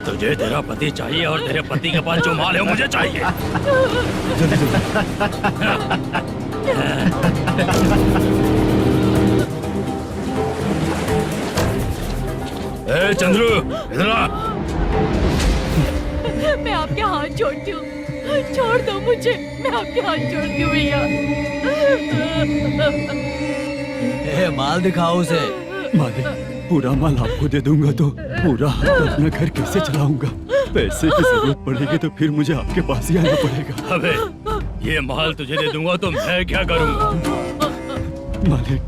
तुझे तेरा पति चाहिए और तेरे पति के पास जो माल है वो मुझे चाहिए। ए चंद्रू, इधर आ। मैं आपके हाथ जोड़ती हूँ, छोड़ दो मुझे, मैं आपके हाथ जोड़ती हूँ भैया। माल दिखाओ उसे। मालिक, पूरा माल आपको दे दूंगा तो पूरा अपना घर कैसे चलाऊंगा? पैसे की जरूरत पड़ेगी तो फिर मुझे आपके पास ही आना पड़ेगा। अबे, ये माल तुझे दे दूंगा तो मैं क्या करूंगा? मालिक,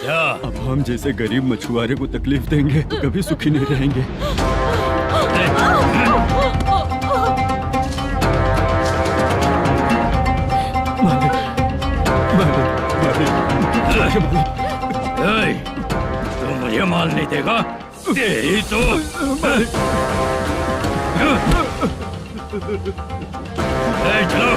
क्या? अब हम जैसे गरीब मछुआरे को तकलीफ देंगे तो कभी सुखी नहीं रहेंगे। मालिक, मालिक, मालिक, तू मुझे माल नहीं देगा? तेरी तो चलो।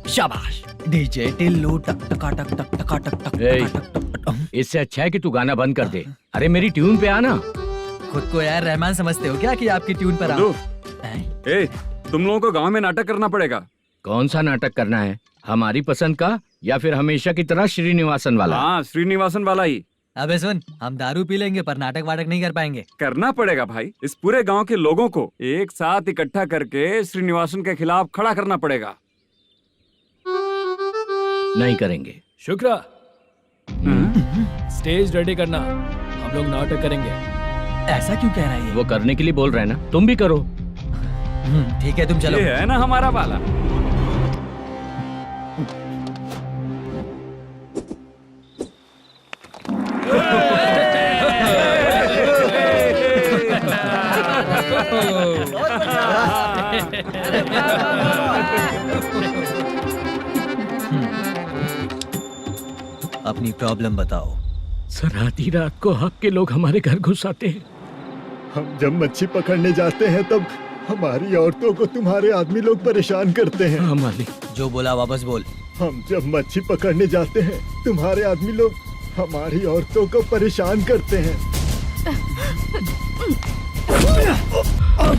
शाबाश डीजे टिल्लू टक टका टक टक टका टक टक टक टक। इससे अच्छा है कि तू गाना बंद कर दे। अरे मेरी ट्यून पे आना। खुद को यार रहमान समझते हो क्या कि आपकी ट्यून पर आओ? ए, तुम लोगों को गांव में नाटक करना पड़ेगा। कौन सा नाटक करना है? हमारी पसंद का या फिर हमेशा की तरह श्रीनिवासन वाला? हाँ, श्रीनिवासन वाला ही। अबे सुन, हम दारू पी लेंगे पर नाटक वाटक नहीं कर पाएंगे। करना पड़ेगा भाई। इस पूरे गांव के लोगों को एक साथ इकट्ठा करके श्रीनिवासन के खिलाफ खड़ा करना पड़ेगा। नहीं करेंगे। शुक्रा, स्टेज रेडी करना, हम लोग नाटक करेंगे। ऐसा क्यों कह रहा है ये? वो करने के लिए बोल रहे हैं ना, तुम भी करो। ठीक है, तुम चलो। ये है ना हमारा वाला। अपनी प्रॉब्लम बताओ। सर, आधी रात को आपके लोग हमारे घर घुस आते हैं। हम जब मच्छी पकड़ने जाते हैं तब हमारी औरतों को तुम्हारे आदमी लोग परेशान करते हैं। हाँ मालिक। जो बोला वापस बोल। हम जब मच्छी पकड़ने जाते हैं तुम्हारे आदमी लोग हमारी औरतों को परेशान करते हैं।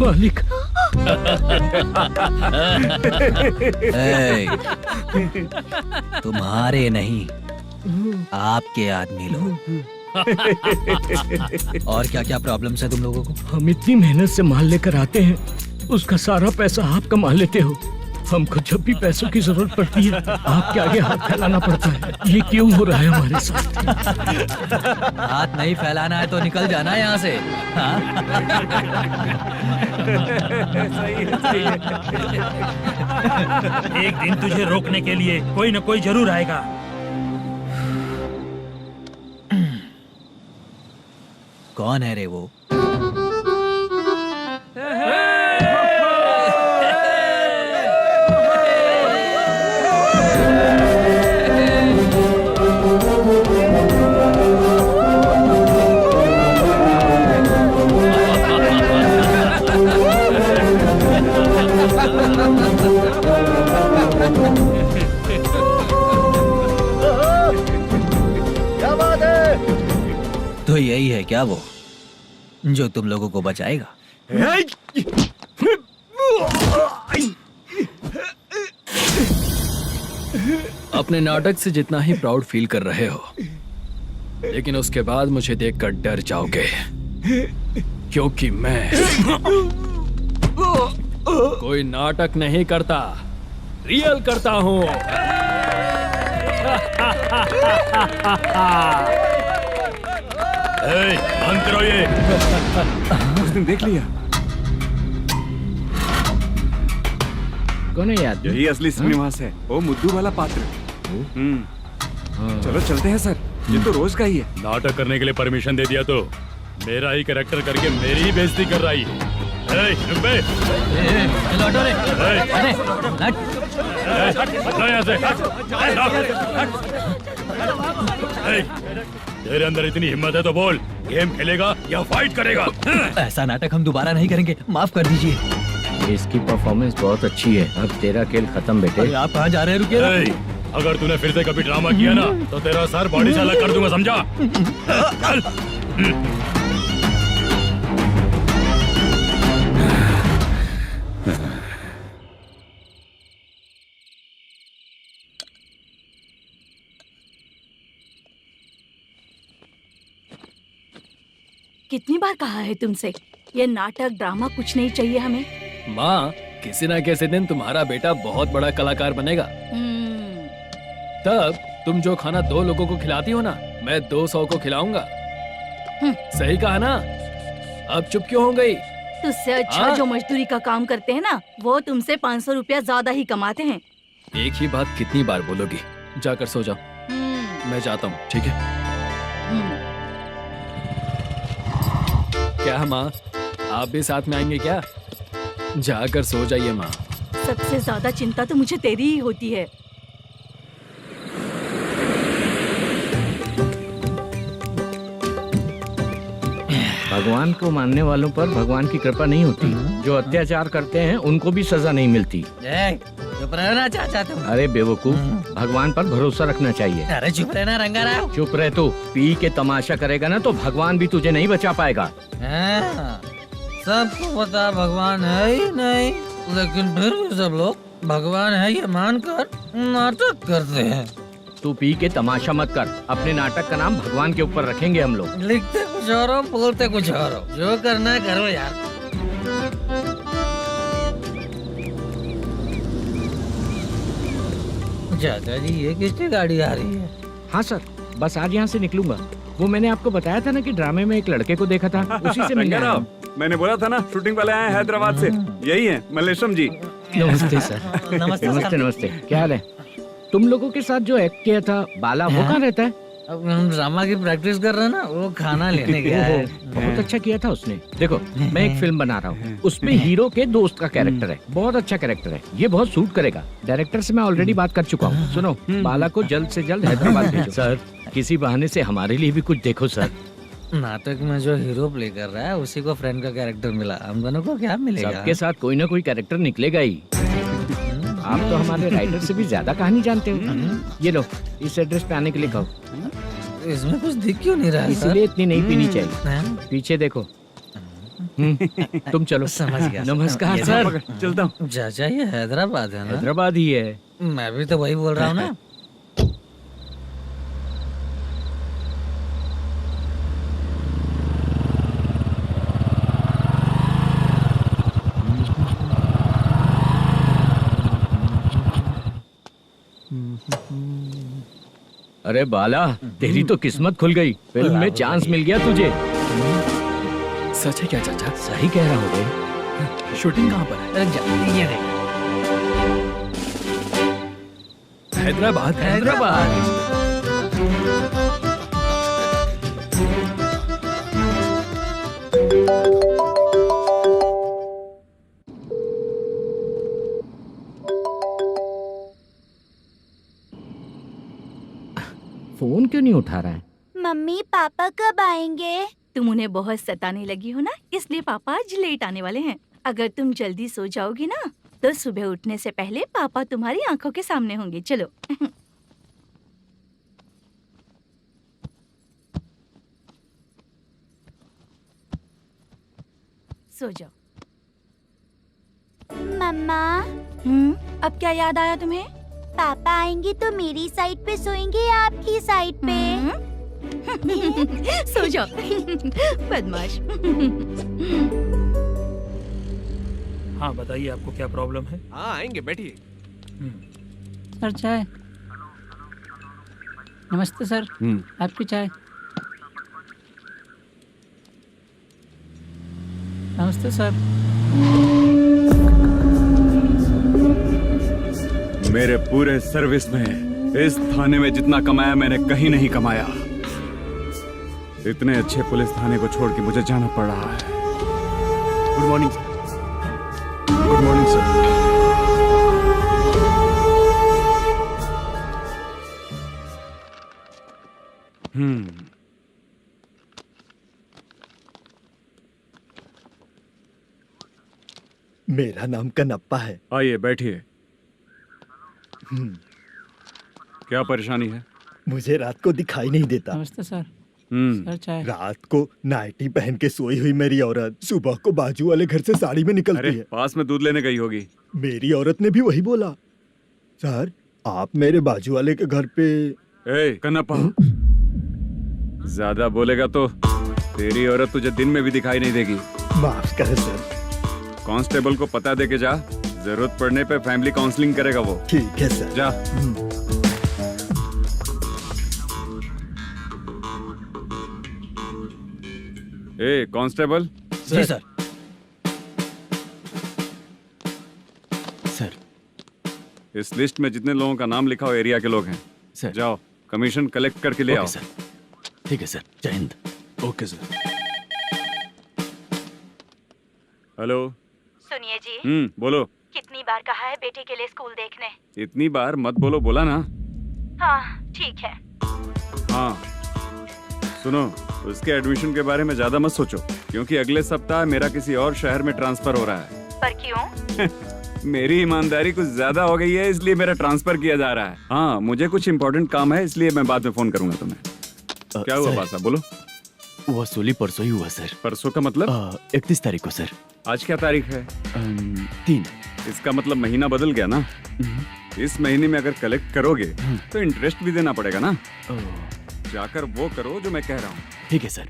मालिक। तुम्हारे नहीं, आपके आदमी लोग। और क्या क्या प्रॉब्लम्स है तुम लोगों को? हम इतनी मेहनत से माल लेकर आते हैं, उसका सारा पैसा आप कमा लेते हो। हमको जब भी पैसों की जरूरत पड़ती है आपके आगे हाथ फैलाना पड़ता है। ये क्यों हो रहा है हमारे साथ? हाथ नहीं फैलाना है तो निकल जाना यहाँ से। हाँ? सही है। एक दिन तुझे रोकने के लिए कोई न कोई जरूर आएगा। कौन है रे वो? क्या बात है? तो यही है क्या वो जो तुम लोगों को बचाएगा? अपने नाटक से जितना ही प्राउड फील कर रहे हो, लेकिन उसके बाद मुझे देखकर डर जाओगे, क्योंकि मैं कोई नाटक नहीं करता, रियल करता हूँ। बंद करो ये। उसने देख लिया। कौन है याद? यही असली श्रीनिवास है, वो मुद्दू वाला पात्र। चलो चलते हैं सर, ये तो रोज का ही है। नाटक करने के लिए परमिशन दे दिया तो मेरा ही कैरेक्टर करके मेरी ही बेइज्जती कर रही है। चुप बे। लौटो रे। अरे हट। हटो यहाँ से। तेरे अंदर इतनी हिम्मत है तो बोल, गेम खेलेगा या फाइट करेगा? ऐसा नाटक हम दोबारा नहीं करेंगे, माफ कर दीजिए। इसकी परफॉर्मेंस बहुत अच्छी है। अब तेरा खेल खत्म बेटे। अरे आप कहाँ जा रहे हैं? रुकिए ना। अगर तूने फिर से कभी ड्रामा किया ना तो तेरा सर बॉडी से अलग कर दूंगा, समझा? चल। कितनी बार कहा है तुमसे, ये नाटक ड्रामा कुछ नहीं चाहिए हमें। माँ, किसी ना किसी दिन तुम्हारा बेटा बहुत बड़ा कलाकार बनेगा। तब तुम जो खाना 2 लोगों को खिलाती हो ना, मैं 200 को खिलाऊंगा। सही कहा ना? अब चुप क्यों हो गई? तुझसे अच्छा जो मजदूरी का काम करते हैं ना, वो तुमसे 500 रुपया ज्यादा ही कमाते हैं। एक ही बात कितनी बार बोलोगी? जाकर सो जाओ। मैं जाता हूँ, ठीक है? क्या माँ, आप भी साथ में आएंगे क्या? जाकर सो जाइए माँ। सबसे ज्यादा चिंता तो मुझे तेरी ही होती है। भगवान को मानने वालों पर भगवान की कृपा नहीं होती। जो अत्याचार करते हैं उनको भी सजा नहीं मिलती। चुप रहना चाचा तुम। अरे बेवकूफ, भगवान पर भरोसा रखना चाहिए। अरे चुप रहना रंगाराव। चुप रह तू। पी के तमाशा करेगा ना तो भगवान भी तुझे नहीं बचा पाएगा। सबको पता भगवान है ही नहीं, लेकिन फिर भी सब लोग भगवान है ये मानकर नाटक करते हैं। तू पी के तमाशा मत कर। अपने नाटक का नाम भगवान के ऊपर रखेंगे हम लोग। लिखते कुछ और हो, बोलते कुछ और हो। जो करना है करो यार। चाचा जी, ये किसकी गाड़ी आ रही है? हाँ सर, बस आज यहाँ से निकलूंगा। वो मैंने आपको बताया था ना कि ड्रामे में एक लड़के को देखा था, उसी से मिलने आया हूँ। मैंने बोला था ना, शूटिंग वाले आए हैं हैदराबाद से। यही है मल्लेशम जी। नमस्ते सर। नमस्ते नमस्ते नमस्ते। क्या हाल है? तुम लोगों के साथ जो एक्ट किया था बाला, वो कहाँ रहता है? अब हम ड्रामा की प्रैक्टिस कर रहे हैं ना, वो खाना लेने गया है। बहुत अच्छा किया था उसने। देखो, मैं एक फिल्म बना रहा हूँ, उसमें हीरो के दोस्त का कैरेक्टर है। बहुत अच्छा कैरेक्टर है, ये बहुत सूट करेगा। डायरेक्टर से मैं ऑलरेडी बात कर चुका हूँ। सुनो, बाला को जल्द से जल्द हैदराबाद भेजो। सर, किसी बहाने से हमारे लिए भी कुछ देखो सर। नाटक में जो हीरो प्ले कर रहा है उसी को फ्रेंड का कैरेक्टर मिला। हम दोनों को क्या मिलेगा? सबके साथ कोई ना कोई कैरेक्टर निकलेगा ही। आप तो हमारे राइटर से भी ज्यादा कहानी जानते हो। ये लो, इस एड्रेस पे आने के लिए कहो। इसमें कुछ दिख क्यों नहीं रहा है? इसलिए इतनी नहीं पीनी चाहिए। पीछे देखो। तुम चलो। समझ गया। नमस्कार सर। चलता हूँ। चाचा, ये हैदराबाद है ना? हैदराबाद ही है। मैं भी तो वही बोल रहा हूँ ना। अरे बाला, तेरी तो किस्मत खुल गई। फिल्म में चांस मिल गया तुझे। सच है क्या चाचा? सही कह रहा हूँ। शूटिंग कहाँ पर है? ये देख। हैदराबाद। हैदराबाद। फोन क्यों नहीं उठा रहा है? मम्मी पापा कब आएंगे? तुम उन्हें बहुत सताने लगी हो ना, इसलिए पापा आज लेट आने वाले हैं। अगर तुम जल्दी सो जाओगी ना, तो सुबह उठने से पहले पापा तुम्हारी आंखों के सामने होंगे। चलो। सो जाओ। मम्मा, अब क्या याद आया तुम्हें? पापा आएंगे तो मेरी साइड पे सोएंगे या आपकी साइड पे? सो जाओ। बदमाश। हाँ बताइए, आपको क्या प्रॉब्लम है? हाँ आएंगे, बैठिए। सर चाय। नमस्ते सर, आपकी चाय। नमस्ते सर। मेरे पूरे सर्विस में इस थाने में जितना कमाया मैंने कहीं नहीं कमाया। इतने अच्छे पुलिस थाने को छोड़ के मुझे जाना पड़ रहा है। Good morning sir. Good morning sir. मेरा नाम कनप्पा है। आइए बैठिए। क्या परेशानी है? मुझे रात को दिखाई नहीं देता। नमस्ते सर। हम्म। सर चाय। रात को नाइटी पहन के सोई हुई मेरी औरत सुबह को बाजू वाले घर से साड़ी में निकलती अरे है। पास में दूध लेने गई होगी। मेरी औरत ने भी वही बोला। सर आप मेरे बाजू वाले के घर पे। ए कन्नप्पा, ज्यादा बोलेगा तो तेरी औरत तुझे दिन में भी दिखाई नहीं देगी। माफ करें सर। कांस्टेबल को पता दे के जा, जरूरत पड़ने पे फैमिली काउंसलिंग करेगा वो। ठीक है सर। जा। ए कांस्टेबल। जी सर। सर इस लिस्ट में जितने लोगों का नाम लिखा हो एरिया के लोग हैं, सर। जाओ कमीशन कलेक्ट करके ले आओ। सर ठीक है सर। जय हिंद। Okay sir. हेलो। सुनिए जी, बोलो। कितनी बार कहा है बेटे के लिए स्कूल देखने? इतनी बार मत बोलो, बोला ना। हाँ ठीक है। हाँ सुनो, उसके एडमिशन के बारे में ज्यादा मत सोचो, क्योंकि अगले सप्ताह मेरा किसी और शहर में ट्रांसफर हो रहा है। पर क्यों? मेरी ईमानदारी कुछ ज्यादा हो गई है, इसलिए मेरा ट्रांसफर किया जा रहा है। हाँ मुझे कुछ इम्पोर्टेंट काम है, इसलिए मैं बाद में फोन करूंगा तुम्हें। क्या हुआ बासा, बोलो। वसूली परसों ही हुआ सर। परसों का मतलब? 31 तारीख को सर। आज क्या तारीख है? 3। इसका मतलब महीना बदल गया ना। इस महीने में अगर कलेक्ट करोगे तो इंटरेस्ट भी देना पड़ेगा ना। जाकर वो करो जो मैं कह रहा हूँ। ठीक है सर।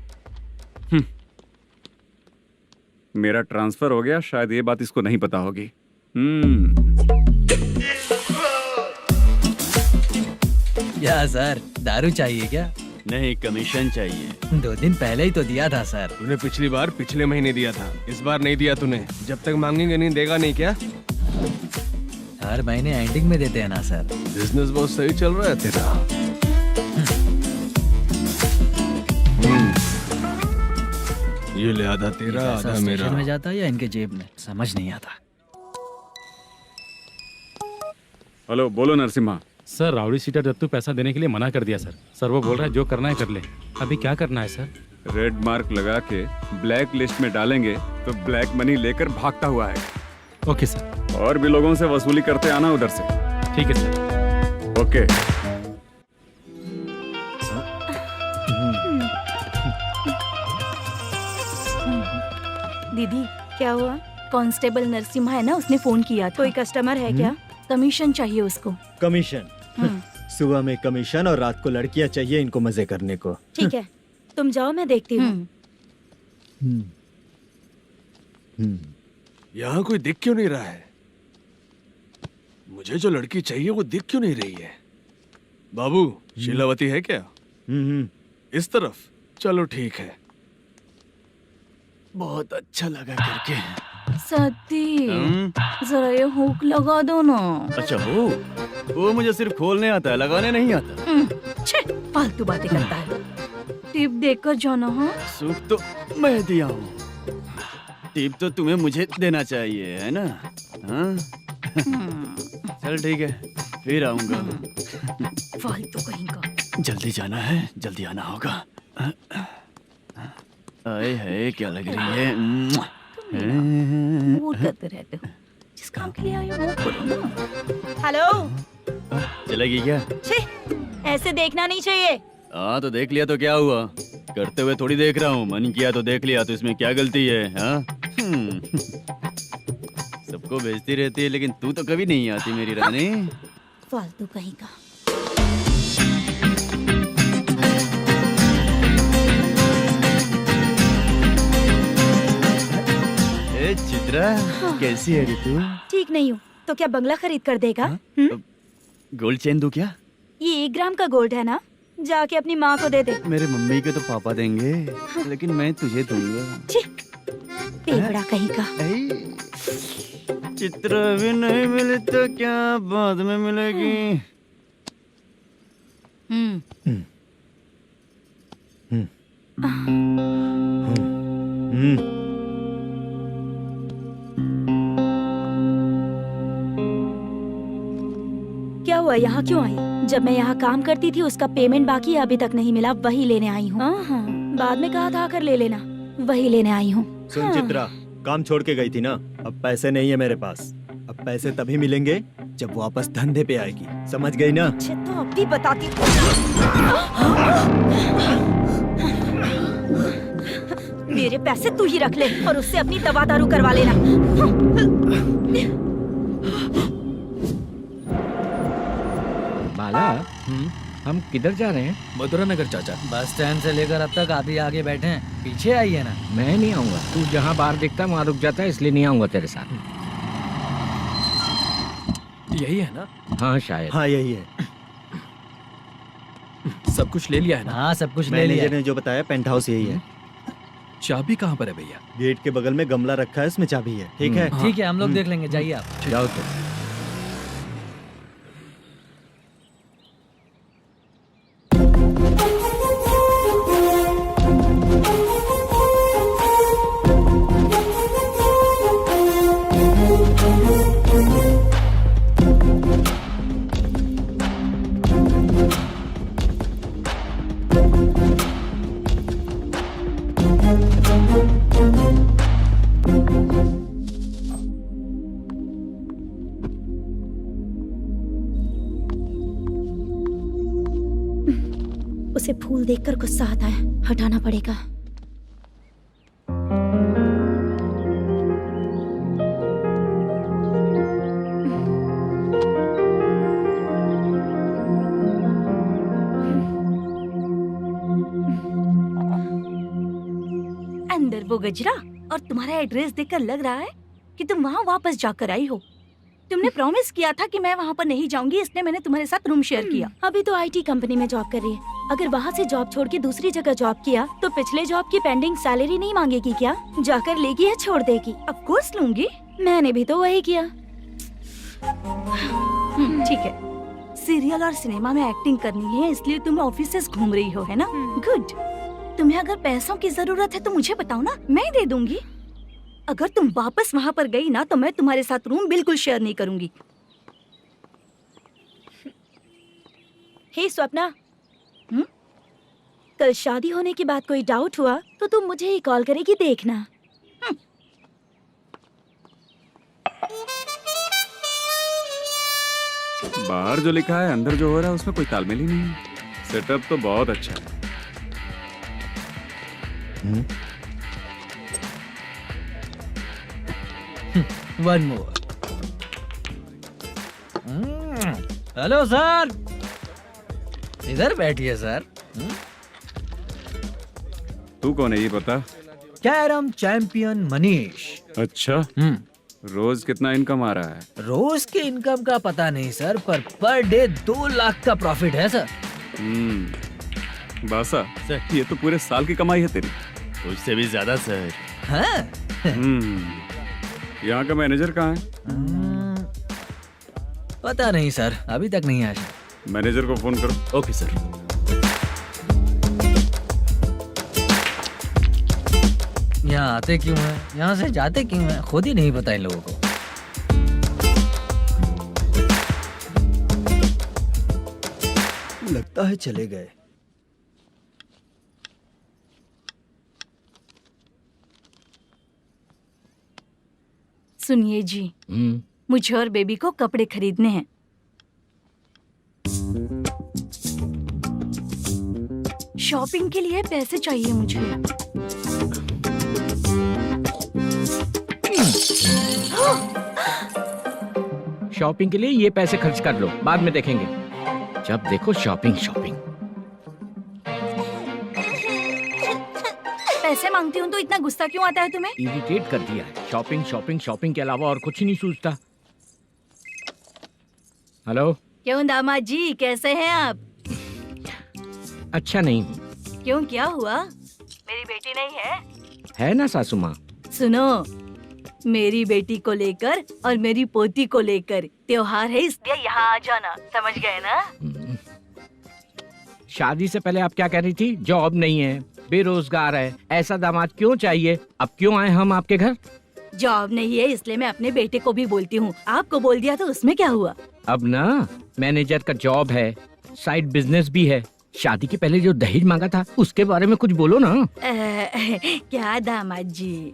मेरा ट्रांसफर हो गया, शायद ये बात इसको नहीं पता होगी। क्या सर, दारू चाहिए क्या? नहीं, कमीशन चाहिए। 2 दिन पहले ही तो दिया था सर। तूने पिछली बार पिछले महीने दिया था, इस बार नहीं दिया तूने। जब तक मांगेंगे नहीं देगा नहीं क्या? हर महीने एंडिंग में देते हैं ना सर। बिजनेस बहुत सही चल रहा है तेरा। ये ले आधा तेरा, आधा मेरा। में जाता है या इनके जेब में, समझ नहीं आता। हेलो, बोलो Narasimha. Sir rowdy seater Dattu पैसा देने के लिए मना कर दिया सर। सर वो बोल रहा है जो करना है कर ले। अभी क्या करना है सर? रेड मार्क लगा के ब्लैक लिस्ट में डालेंगे तो ब्लैक मनी लेकर भागता हुआ है। Okay sir. और भी लोगों से वसूली करते आना उधर से। ठीक है सर। ओके। दीदी क्या हुआ? कांस्टेबल नरसिम्हा है ना, उसने फोन किया था। कोई कस्टमर है क्या? कमीशन चाहिए उसको। कमीशन? सुबह में कमीशन और रात को लड़कियां चाहिए इनको मजे करने को। ठीक है, तुम जाओ, मैं देखती हूँ। यहाँ कोई दिख क्यों नहीं रहा है? मुझे जो लड़की चाहिए वो दिख क्यों नहीं रही है? बाबू, शीलावती है क्या? इस तरफ? चलो ठीक है। बहुत अच्छा लगा करके। सती जरा ये हुक लगा दो ना। अच्छा वो मुझे सिर्फ खोलने आता है, लगाने नहीं आता। छे, फालतू बातें करता है। टिप देकर जाना। हाँ सुख तो मैं दिया हूँ, टिप तो तुम्हें मुझे देना चाहिए, है ना? हाँ? चल ठीक है, फिर आऊंगा। फालतू कहीं का। जल्दी जाना है, जल्दी आना होगा। आए है, क्या लग रही है? वो करते रहते हो, जिस काम के लिए आए हो वो करो ना। हेलो, चलेगी क्या? छे, ऐसे देखना नहीं चाहिए। हाँ तो देख लिया तो क्या हुआ? करते हुए थोड़ी देख रहा हूँ, मन किया तो देख लिया, तो इसमें क्या गलती है? हाँ? सबको भेजती रहती है, लेकिन तू तो कभी नहीं आती मेरी रानी। फालतू कहीं का। चित्रा, कैसी है रे तू? ठीक नहीं हूँ तो क्या बंगला खरीद कर देगा? गोल्ड चेन दूं क्या? ये 1 ग्राम का गोल्ड है ना, जाके अपनी माँ को दे दे। मेरे मम्मी के तो पापा देंगे, लेकिन मैं तुझे दूंगा। पेवड़ा कहीं का। चित्रा भी नहीं मिली तो क्या बाद में मिलेगी? क्या हुआ, यहाँ क्यों आई? जब मैं यहाँ काम करती थी उसका पेमेंट बाकी अभी तक नहीं मिला, वही लेने आई हूँ। हाँ, बाद में कहा था आकर ले लेना, वही लेने आई हूँ। सुन चित्रा, काम छोड़ के गई थी ना, अब पैसे नहीं है मेरे पास। अब पैसे तभी मिलेंगे जब वापस धंधे पे आएगी, समझ गई ना? अच्छा तो अब भी बताती हूँ। मेरे पैसे तू ही रख ले और उससे अपनी दवा दारू करवा लेना। बाला, हम किधर जा रहे हैं? मथुरा नगर चाचा। बस स्टैंड से लेकर अब तक आप ही आगे बैठे हैं, पीछे आइए ना। मैं नहीं आऊंगा, तू जहाँ बाहर दिखता है वहाँ रुक जाता है, इसलिए नहीं आऊंगा तेरे साथ। यही है ना? हाँ शायद। हाँ यही है। सब कुछ ले लिया है ना? हाँ सब कुछ ले लिया। मैनेजर ने जो बताया पेंट हाउस यही है। चाबी कहाँ पर है भैया? गेट के बगल में गमला रखा है, उसमें चाबी है। ठीक है? ठीक है, हम लोग देख लेंगे, जाइए आप। जाओ तो। उसे फूल देखकर गुस्सा आता है, हटाना पड़ेगा। अंदर वो गजरा और तुम्हारा एड्रेस देखकर लग रहा है कि तुम वहाँ वापस जाकर आई हो। तुमने प्रॉमिस किया था कि मैं वहाँ पर नहीं जाऊंगी, इसलिए मैंने तुम्हारे साथ रूम शेयर किया। अभी तो आईटी कंपनी में जॉब कर रही है। अगर वहाँ से जॉब छोड़ के दूसरी जगह जॉब किया तो पिछले जॉब की पेंडिंग सैलरी नहीं मांगेगी क्या? जाकर लेगी या छोड़ देगी? ऑफ कोर्स लूंगी। मैंने भी तो वही किया। ठीक है, सीरियल और सिनेमा में एक्टिंग करनी है, इसलिए तुम ऑफिसेस घूम रही हो, है ना? गुड। तुम्हें अगर पैसों की जरूरत है तो मुझे बताओ ना, मैं दे दूंगी। अगर तुम वापस वहाँ पर गई ना तो मैं तुम्हारे साथ रूम बिल्कुल शेयर नहीं करूंगी। हे स्वप्ना, कल शादी होने की बात कोई डाउट हुआ तो तुम मुझे ही कॉल करेगी, देखना। बाहर जो लिखा है अंदर जो हो रहा है उसमें कोई तालमेल ही नहीं है। सेटअप तो बहुत अच्छा है। One more. हेलो सर, इधर बैठिए सर। तू कौन है ये बता? Carrom champion Manish. अच्छा, रोज कितना इनकम आ रहा है? रोज के इनकम का पता नहीं सर, पर डे 2 लाख का प्रॉफिट है सर। बासा सर, ये तो पूरे साल की कमाई है तेरी। उससे भी ज्यादा सर। हाँ? यहाँ का मैनेजर कहाँ है? पता नहीं सर, अभी तक नहीं आया। मैनेजर को फोन करो। Okay sir. यहाँ आते क्यों हैं, यहाँ से जाते क्यों हैं, खुद ही नहीं पता इन लोगों को। लगता है चले गए। सुनिए जी, मुझे और बेबी को कपड़े खरीदने हैं। शॉपिंग के लिए पैसे चाहिए मुझे। शॉपिंग के लिए ये पैसे खर्च कर लो, बाद में देखेंगे। जब देखो शॉपिंग शॉपिंग। पैसे मांगती हूँ तो इतना गुस्सा क्यों आता है तुम्हें? इरिटेट कर दिया है। शॉपिंग शॉपिंग शॉपिंग के अलावा और कुछ नहीं सूझता। हेलो। क्यों दामाद जी, कैसे हैं आप? अच्छा नहीं हूँ। क्यों, क्या हुआ? मेरी बेटी नहीं है? है ना सासू माँ। सुनो, मेरी बेटी को लेकर और मेरी पोती को लेकर त्योहार है, इसलिए यहाँ आ जाना, समझ गए ना? शादी से पहले आप क्या कह रही थी? जॉब नहीं है, बेरोजगार है, ऐसा दामाद क्यों चाहिए? अब क्यों आए हम आपके घर? जॉब नहीं है इसलिए मैं अपने बेटे को भी बोलती हूँ, आपको बोल दिया तो उसमें क्या हुआ? अब ना मैनेजर का जॉब है, साइड बिजनेस भी है। शादी के पहले जो दहेज मांगा था उसके बारे में कुछ बोलो ना। क्या दामाद जी,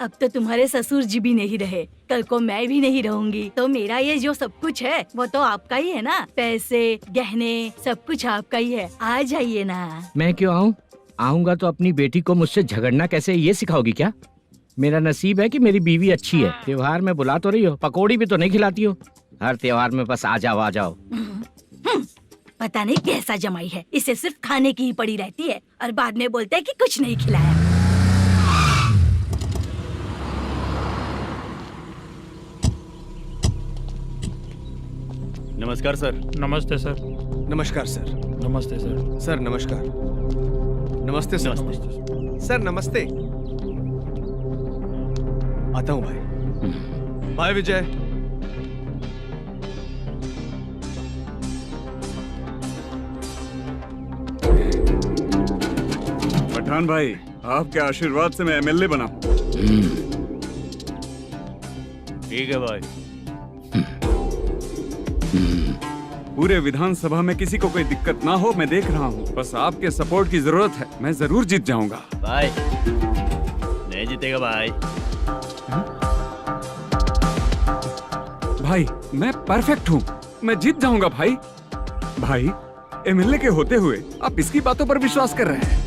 अब तो तुम्हारे ससुर जी भी नहीं रहे, कल को मैं भी नहीं रहूंगी, तो मेरा ये जो सब कुछ है वो तो आपका ही है ना। पैसे गहने सब कुछ आपका ही है, आ जाइए ना। मैं क्यों आऊँ? आऊंगा तो अपनी बेटी को मुझसे झगड़ना कैसे ये सिखाओगी क्या? मेरा नसीब है कि मेरी बीवी अच्छी है। त्योहार में बुला तो रही हो, पकौड़ी भी तो नहीं खिलाती हो। हर त्योहार में बस आ जाओ आ जाओ। पता नहीं कैसा जमाई है, इसे सिर्फ खाने की ही पड़ी रहती है और बाद में बोलते है कि कुछ नहीं खिलाया। नमस्कार सर। नमस्ते सर। नमस्कार सर। नमस्ते सर। सर नमस्कार। नमस्ते सर। सर नमस्ते। आता हूँ भाई। बाय विजय। पठान भाई, आपके आशीर्वाद से मैं एमएलए बना। ठीक है भाई। पूरे विधानसभा में किसी को कोई दिक्कत ना हो, मैं देख रहा हूँ। बस आपके सपोर्ट की जरूरत है, मैं जरूर जीत जाऊंगा। भाई नहीं जीतेगा भाई। भाई मैं परफेक्ट हूँ, मैं जीत जाऊंगा भाई। भाई एमएलए के होते हुए आप इसकी बातों पर विश्वास कर रहे हैं?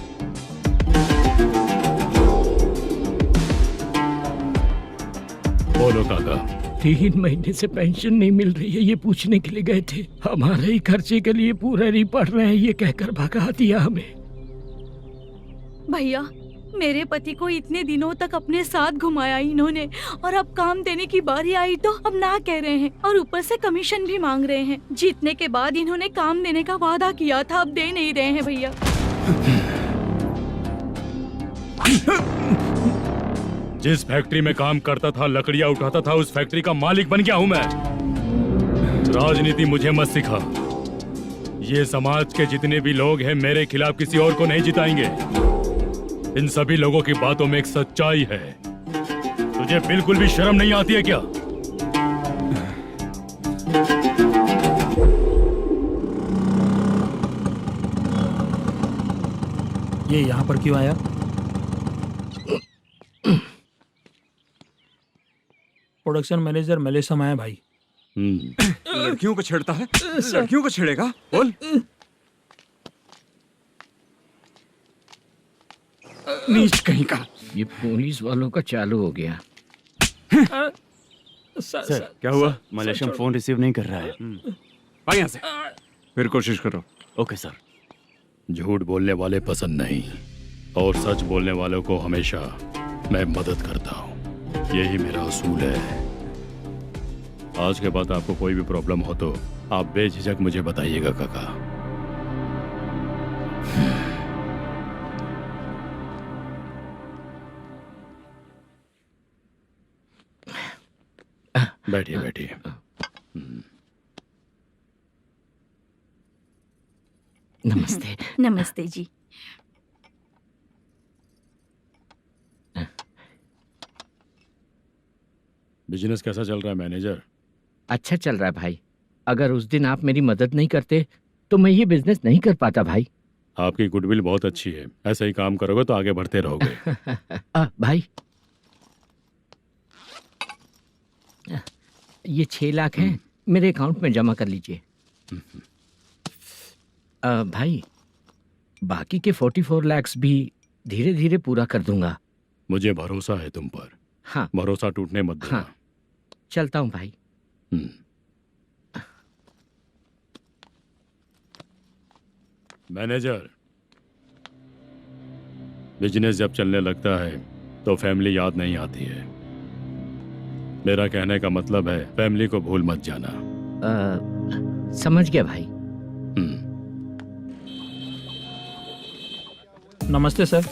बोलो काका। 3 महीने से पेंशन नहीं मिल रही है, ये पूछने के लिए गए थे। हमारे ही खर्चे के लिए पूरा नहीं पड़ रहे हैं, ये कहकर भगा दिया हमें। भैया मेरे पति को इतने दिनों तक अपने साथ घुमाया इन्होंने, और अब काम देने की बारी आई तो अब ना कह रहे हैं, और ऊपर से कमीशन भी मांग रहे हैं। जीतने के बाद इन्होंने काम देने का वादा किया था, अब दे नहीं रहे हैं भैया। जिस फैक्ट्री में काम करता था, लकड़ियां उठाता था, उस फैक्ट्री का मालिक बन गया हूं मैं। राजनीति मुझे मत सिखा। ये समाज के जितने भी लोग हैं मेरे खिलाफ किसी और को नहीं जिताएंगे। इन सभी लोगों की बातों में एक सच्चाई है। तुझे बिल्कुल भी शर्म नहीं आती है क्या? ये यहाँ पर क्यों आया? प्रोडक्शन मैनेजर मलेशम आया भाई। लड़कियों को छेड़ता है, लड़कियों को छेड़ेगा? बोल। नीच कहीं का। ये पुलिस वालों का चालू हो गया। सर क्या हुआ? मलेशियन फोन रिसीव नहीं कर रहा है। आ यहाँ से, फिर कोशिश करो। Okay sir. झूठ बोलने वाले पसंद नहीं, और सच बोलने वालों को हमेशा मैं मदद करता हूँ। यही मेरा असूल है। आज के बाद आपको कोई भी प्रॉब्लम हो तो आप बेझिझक मुझे बताइएगा काका। बैठिए बैठिए। नमस्ते। नमस्ते जी। बिजनेस कैसा चल रहा है मैनेजर? अच्छा चल रहा है भाई। अगर उस दिन आप मेरी मदद नहीं करते तो मैं ये बिजनेस नहीं कर पाता भाई। आपकी गुडविल बहुत अच्छी है, ऐसा ही काम करोगे तो आगे बढ़ते रहोगे। भाई ये 6 लाख हैं, मेरे अकाउंट में जमा कर लीजिए। भाई बाकी के 44 लाख भी धीरे धीरे पूरा कर दूंगा। मुझे भरोसा है तुम पर। हाँ भरोसा टूटने मत देना। हाँ चलता हूँ भाई। मैनेजर, बिजनेस जब चलने लगता है तो फैमिली याद नहीं आती है। मेरा कहने का मतलब है फैमिली को भूल मत जाना। समझ गया भाई। नमस्ते सर।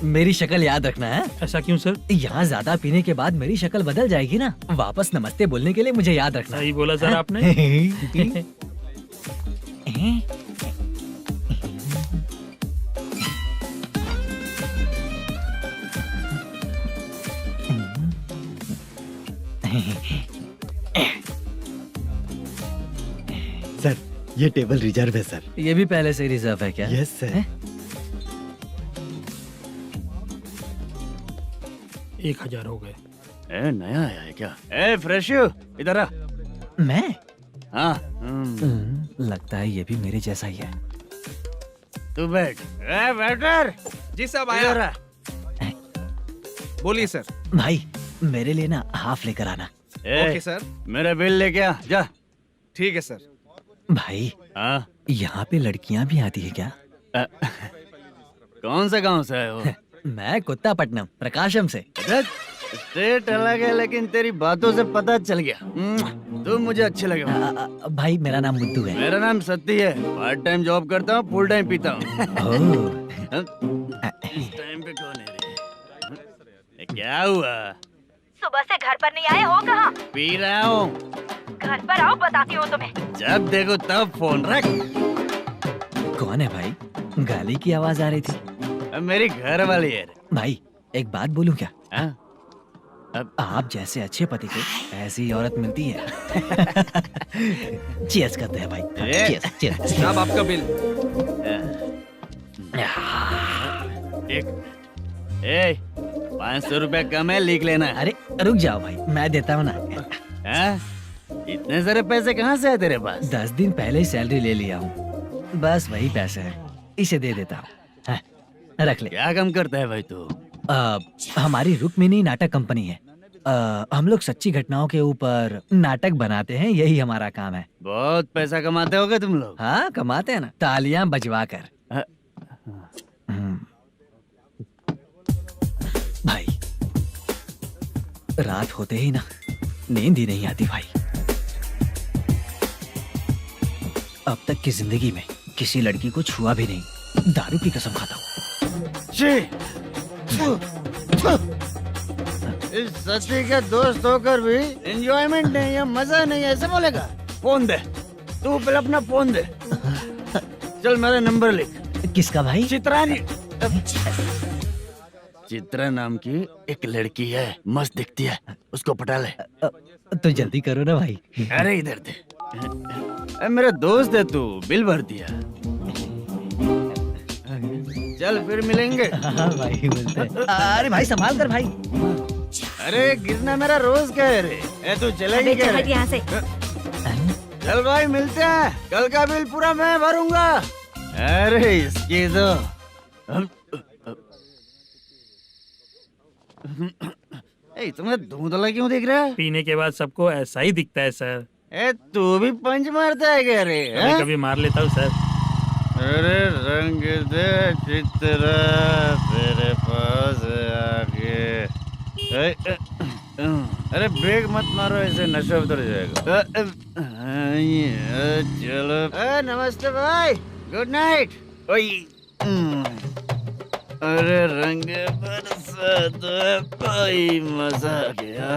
मेरी शक्ल याद रखना है। ऐसा क्यों सर? यहाँ ज्यादा पीने के बाद मेरी शक्ल बदल जाएगी ना, वापस नमस्ते बोलने के लिए मुझे याद रखना। सही बोला सर आपने। सर ये टेबल रिजर्व है सर। ये भी पहले से रिजर्व है क्या? Yes sir. 1000 हो गए। ए नया आया है क्या? ए फ्रेश इधर आ। मैं? हाँ लगता है ये भी मेरे जैसा ही है। तू बैठ। ए वेटर जी साहब इधर आ। बोलिए सर। भाई मेरे लिए ना हाफ लेकर आना। ए, सर। मेरा बिल लेके आ जा। ठीक है सर। भाई हाँ यहाँ पे लड़कियाँ भी आती है क्या? कौन सा गांव से है वो? मैं कुत्तापट्टनम प्रकाशम से। स्टेट अलग है लेकिन तेरी बातों से पता चल गया। तुम मुझे अच्छे लगे। भाई मेरा नाम मुद्दू है। मेरा नाम सत्ती है। पार्ट टाइम जॉब करता हूँ, फुल टाइम पीता हूँ। इस टाइम पे कौन है रे? क्या हुआ? सुबह से घर पर नहीं आए हो कहाँ? पी रहा हूँ। घर पर आओ, बताती हूँ तुम्हें। जब देखो तब फोन रख। कौन है भाई? गाली की आवाज आ रही थी। अब मेरी घर वाली है। भाई एक बात बोलूं क्या? हाँ? आप जैसे अच्छे पति को ऐसी औरत मिलती है। चीयर्स करते हैं भाई। Cheers cheers. साहब आपका बिल। एक 500 रुपया कम है, लिख लेना। अरे रुक जाओ भाई, मैं देता हूँ ना। हाँ? इतने सारे पैसे कहाँ से है तेरे पास? 10 दिन पहले ही सैलरी ले लिया हूँ, बस वही पैसे हैं, इसे दे देता हूँ। हाँ, रख ले। क्या काम करता है भाई तू? हमारी रुक्मिणी नाटक कंपनी है। हम लोग सच्ची घटनाओं के ऊपर नाटक बनाते हैं, यही हमारा काम है। बहुत पैसा कमाते होगे तुम लोग। हाँ कमाते हैं ना, तालियां बजवा कर। भाई रात होते ही ना नींद ही नहीं आती भाई। अब तक की जिंदगी में किसी लड़की को छुआ भी नहीं, दारू की कसम खाता हूँ। इस सच्ची का दोस्त होकर भी एंजॉयमेंट नहीं है, मजा नहीं है, ऐसे बोलेगा? फोन दे, तू पहले अपना फोन दे। चल मेरा नंबर लिख। किसका भाई? चित्रानी। चित्रा नाम की एक लड़की है, मस्त दिखती है, उसको पटा ले। तो जल्दी करो ना भाई। अरे इधर दे। मेरा दोस्त है तू, बिल भर दिया। चल फिर मिलेंगे। हाँ भाई मिलते हैं। अरे भाई संभाल कर भाई। अरे गिरना मेरा रोज का है रे। तू चलेगी क्या? यहाँ से। चल भाई मिलते हैं, कल का बिल पूरा मैं भरूंगा। अरे इसकी तो तुम्हें धुंधला क्यों दिख रहा है? पीने के बाद सबको ऐसा ही दिखता है सर। तू भी पंच मारता है क्या रे? कभी कभी मार लेता हूँ सर। अरे रंग दे चित्रा तेरे पास आके। अरे ब्रेक मत मारो, ऐसे नशा उतर जाएगा। चलो। नमस्ते भाई, गुड नाइट। अरे रंग बरसात भाई, मजा आ गया।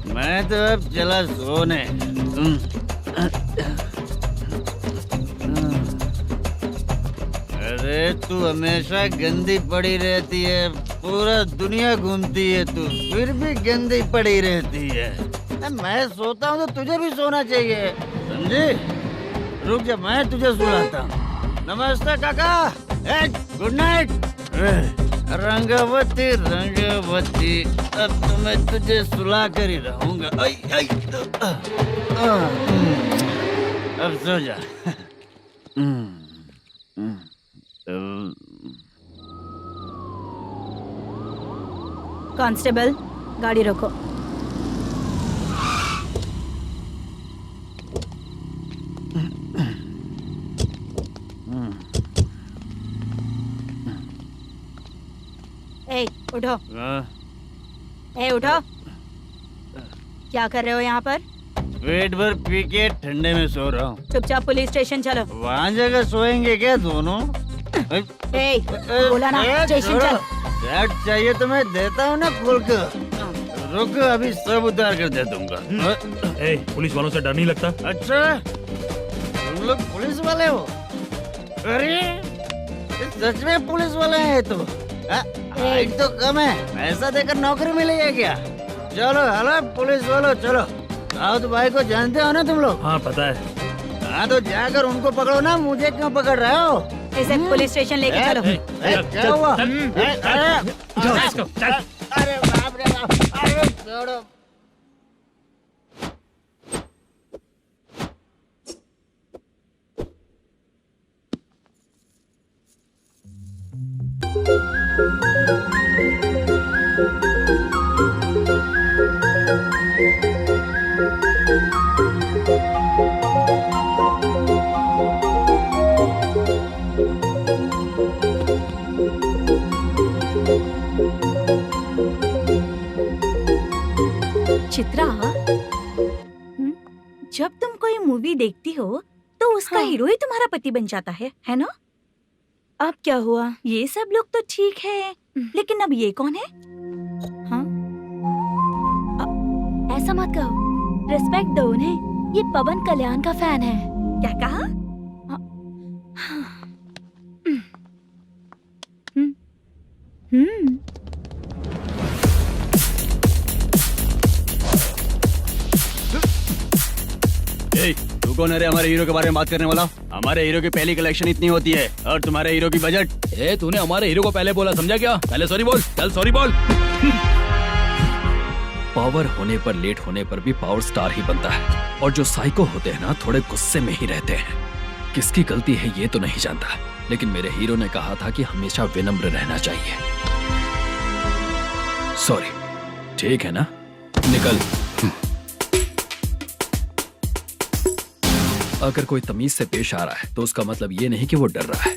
मैं तो अब चला सोने। अरे तू हमेशा गंदी पड़ी रहती है, पूरा दुनिया घूमती है तू, फिर भी गंदी पड़ी रहती है। मैं सोता हूँ तो तुझे भी सोना चाहिए, समझे? रुक जा, मैं तुझे सुलाता हूँ। नमस्ते काका, गुड नाइट। रंगवती रंगवती, अब तो मैं तुझे सुला कर ही रहूंगा। अब सो जा। कांस्टेबल, गाड़ी रोको। ए, उठो। उठो। क्या कर रहे हो यहाँ पर? पेट भर पी के ठंडे में सो रहा हूँ। चुपचाप पुलिस स्टेशन चलो। वहाँ जगह सोएंगे क्या दोनों? बोला ना, स्टेशन चल। शर्ट चाहिए तो मैं देता हूँ ना खोल कर। रुक, अभी सब उतार कर दे दूंगा। पुलिस वालों से डर नहीं लगता? अच्छा, तुम लोग पुलिस वाले हो? अरे सच में पुलिस वाले हैं तो हाइट तो कम है, पैसा देकर नौकरी मिलेगी क्या? चलो हेलो पुलिस वालों, चलो। दाऊद भाई को जानते हो ना तुम लोग? हाँ पता है। हाँ तो जाकर उनको पकड़ो ना, मुझे क्यों पकड़ रहे हो? इसे पुलिस स्टेशन लेके चलो। क्या हुआ? चल। अरे बाप रे बाप, अरे छोड़ो। चित्रा, जब तुम कोई मूवी देखती हो तो उसका हाँ। हीरो ही तुम्हारा पति बन जाता है ना? अब क्या हुआ? ये सब लोग तो ठीक है, लेकिन अब ये कौन है? हाँ? ऐसा मत कहो, रिस्पेक्ट दो उन्हें। ये पवन कल्याण का फैन है। क्या कहा? तू कौन है रे हमारे हीरो के बारे में बात करने वाला? हमारे हीरो की पहली कलेक्शन इतनी होती है और तुम्हारे हीरो की बजट। तूने हमारे हीरो को पहले बोला, समझा क्या? पहले सॉरी बोल, चल सॉरी बोल। पावर होने पर, लेट होने पर भी पावर स्टार ही बनता है। और जो साइको होते हैं ना, थोड़े गुस्से में ही रहते हैं। किसकी गलती है ये तो नहीं जानता, लेकिन मेरे हीरो ने कहा था कि हमेशा विनम्र रहना चाहिए। सॉरी, ठीक है ना? निकल। अगर कोई तमीज से पेश आ रहा है तो उसका मतलब ये नहीं कि वो डर रहा है।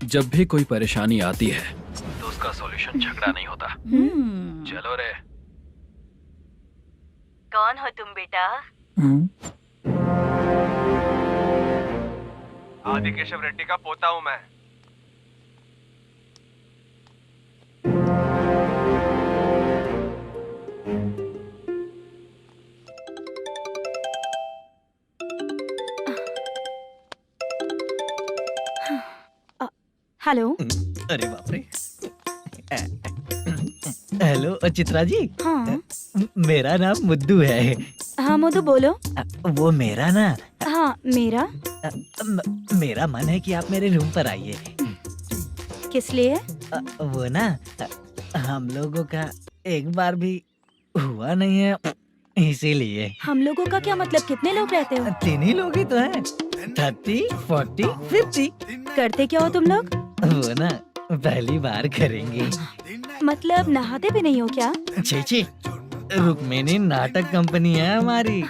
जब भी कोई परेशानी आती है तो उसका सॉल्यूशन झगड़ा नहीं होता। चलो रे। कौन हो तुम बेटा? आदि केशव रेड्डी का पोता हूँ मैं। हेलो। अरे बाप रे। हेलो चित्रा जी। हाँ मेरा नाम मुद्दू है। हाँ मधु बोलो। वो मेरा ना, हाँ मेरा। मेरा मन है कि आप मेरे रूम पर आइए। किस लिए? वो ना, हम लोगों का एक बार भी हुआ नहीं है, इसीलिए। हम लोगों का क्या मतलब? कितने लोग रहते हो? 3 ही लोग ही तो हैं। 30, 40, 50। करते क्या हो तुम लोग? वो ना पहली बार करेंगे। मतलब नहाते भी नहीं हो क्या? छी, रुक्मिणी नाटक कंपनी है हमारी।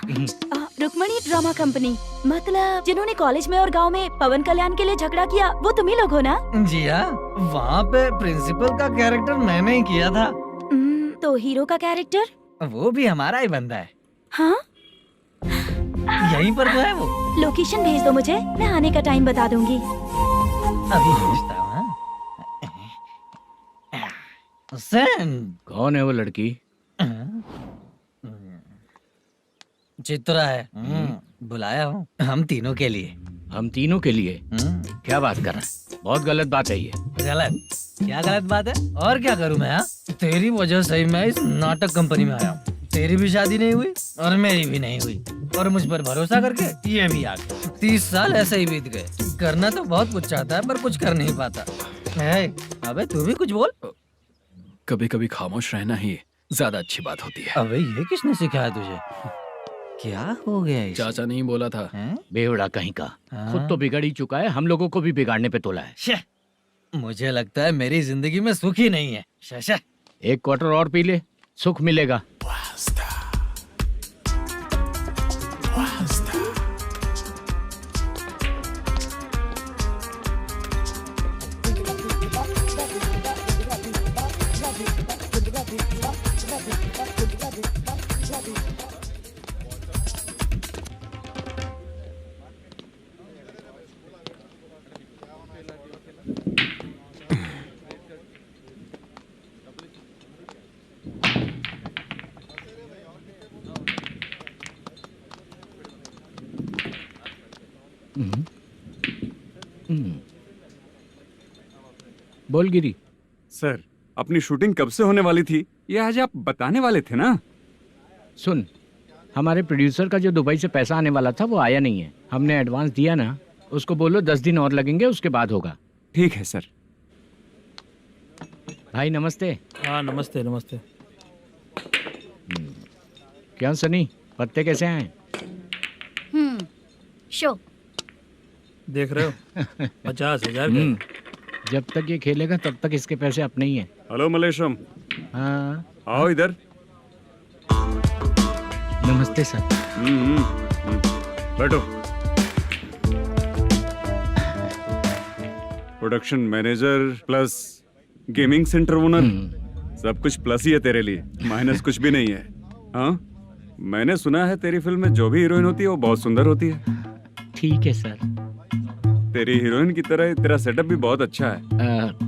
Rukmini drama company? मतलब जिन्होंने कॉलेज में और गांव में पवन कल्याण के लिए झगड़ा किया, वो तुम ही लोग हो ना? जी हाँ, वहाँ पे प्रिंसिपल का कैरेक्टर मैंने ही किया था। तो हीरो का कैरेक्टर? वो भी हमारा ही बंदा है। हाँ? यहीं पर तो है वो। लोकेशन भेज दो मुझे, मैं आने का टाइम बता दूंगी। अभी भेजता हूँ। कौन है वो लड़की? चित्रा है। बुलाया हूँ हम तीनों के लिए। हम तीनों के लिए? क्या बात कर रहा है? बहुत गलत बात है ये। गलत? क्या गलत बात है? और क्या करूँ मैं? तेरी वजह से मैं इस नाटक कंपनी में आया हूँ। तेरी भी शादी नहीं हुई और मेरी भी नहीं हुई, और मुझ पर भरोसा करके ये भी आ गया। 30 साल ऐसे ही बीत गए। करना तो बहुत कुछ चाहता है पर कुछ कर नहीं पाता। अबे तू भी कुछ बोल। कभी कभी खामोश रहना ही ज्यादा अच्छी बात होती है। अबे ये किसने सिखाया तुझे? क्या हो गया इसे? चाचा नहीं बोला था? बेवड़ा कहीं का। खुद तो बिगड़ ही चुका है, हम लोगों को भी बिगाड़ने पे तोला है। मुझे लगता है मेरी जिंदगी में सुख ही नहीं है। शशा, एक क्वार्टर और पी ले, सुख मिलेगा। बोल गिरी। सर, अपनी शूटिंग कब से होने वाली थी ये आज आप बताने वाले थे ना? सुन, हमारे प्रोड्यूसर का जो दुबई से पैसा आने वाला था वो आया नहीं है। हमने एडवांस दिया ना, उसको बोलो 10 दिन और लगेंगे, उसके बाद होगा। ठीक है सर। भाई नमस्ते। हाँ नमस्ते नमस्ते। क्या सनी, पत्ते कैसे आए? शो देख रहे हो 50,000 का। जब तक ये खेलेगा तब तक इसके पैसे अपने ही हैं। हेलो मलेशम, हाँ आओ इधर। नमस्ते सर। बैठो। Production manager plus gaming centre owner, सब कुछ प्लस ही है तेरे लिए, माइनस कुछ भी नहीं है। हाँ, मैंने सुना है तेरी फिल्म में जो भी हीरोइन होती है वो बहुत सुंदर होती है। ठीक है सर। तेरी हीरोइन की तरह तेरा सेटअप भी बहुत अच्छा है।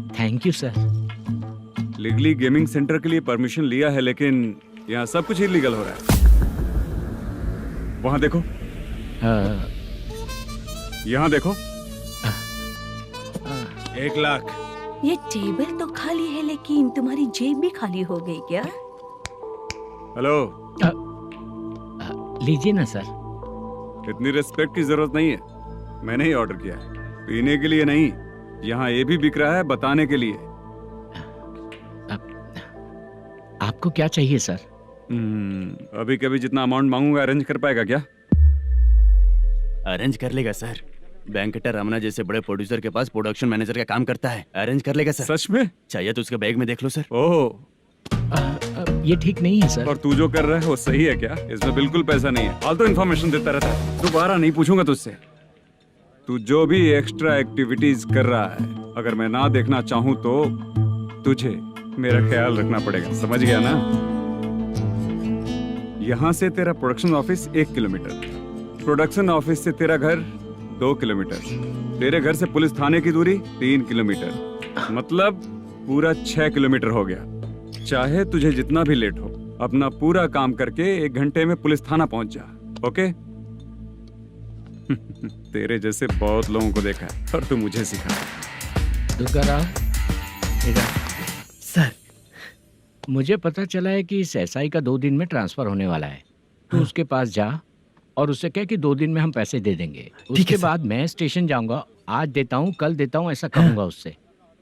Thank you sir. Legally gaming centre के लिए परमिशन लिया है, लेकिन यहाँ सब कुछ इलीगल हो रहा है। वहाँ देखो, यहाँ देखो। 1 लाख। ये टेबल तो खाली है लेकिन तुम्हारी जेब भी खाली हो गई क्या? हेलो, लीजिए ना सर। इतनी रिस्पेक्ट की जरूरत नहीं है, मैंने ही ऑर्डर किया है। पीने के लिए नहीं, यहाँ ये भी बिक रहा है बताने के लिए। आपको क्या चाहिए सर? अभी कभी जितना अमाउंट मांगूंगा अरेंज कर पाएगा क्या? अरेंज कर लेगा सर। वेंकटर रमना जैसे बड़े प्रोड्यूसर के पास प्रोडक्शन मैनेजर का काम करता है, अरेंज कर लेगा सर। सच में? चाहिए तो उसके बैग में देख लो सर। ओह, ये ठीक नहीं है सर। और तू जो कर रहा है वो सही है क्या? इसमें बिल्कुल पैसा नहीं है, फालतू इन्फॉर्मेशन देता रहता है। दोबारा नहीं पूछूंगा तुझसे। तू जो भी एक्स्ट्रा एक्टिविटीज कर रहा है, अगर मैं ना देखना चाहूँ तो तुझे मेरा ख्याल रखना पड़ेगा, समझ गया ना? यहाँ से तेरा production office 1 kilometre, production office से तेरा घर 2 किलोमीटर, तेरे घर से पुलिस थाने की दूरी 3 किलोमीटर, मतलब पूरा 6 किलोमीटर हो गया। चाहे तुझे जितना भी लेट हो, अपना पूरा काम करके 1 घंटे में पुलिस थाना पहुंच जा, ओके? तेरे जैसे बहुत लोगों को देखा है और तू मुझे सिखा। सर, मुझे पता चला है कि इस एसआई का 2 दिन में ट्रांसफर होने वाला है। तो उसके पास जा और उससे कह कि 2 दिन में हम पैसे दे देंगे। उसके बाद मैं स्टेशन जाऊंगा, आज देता हूँ कल देता हूँ ऐसा कहूंगा उससे।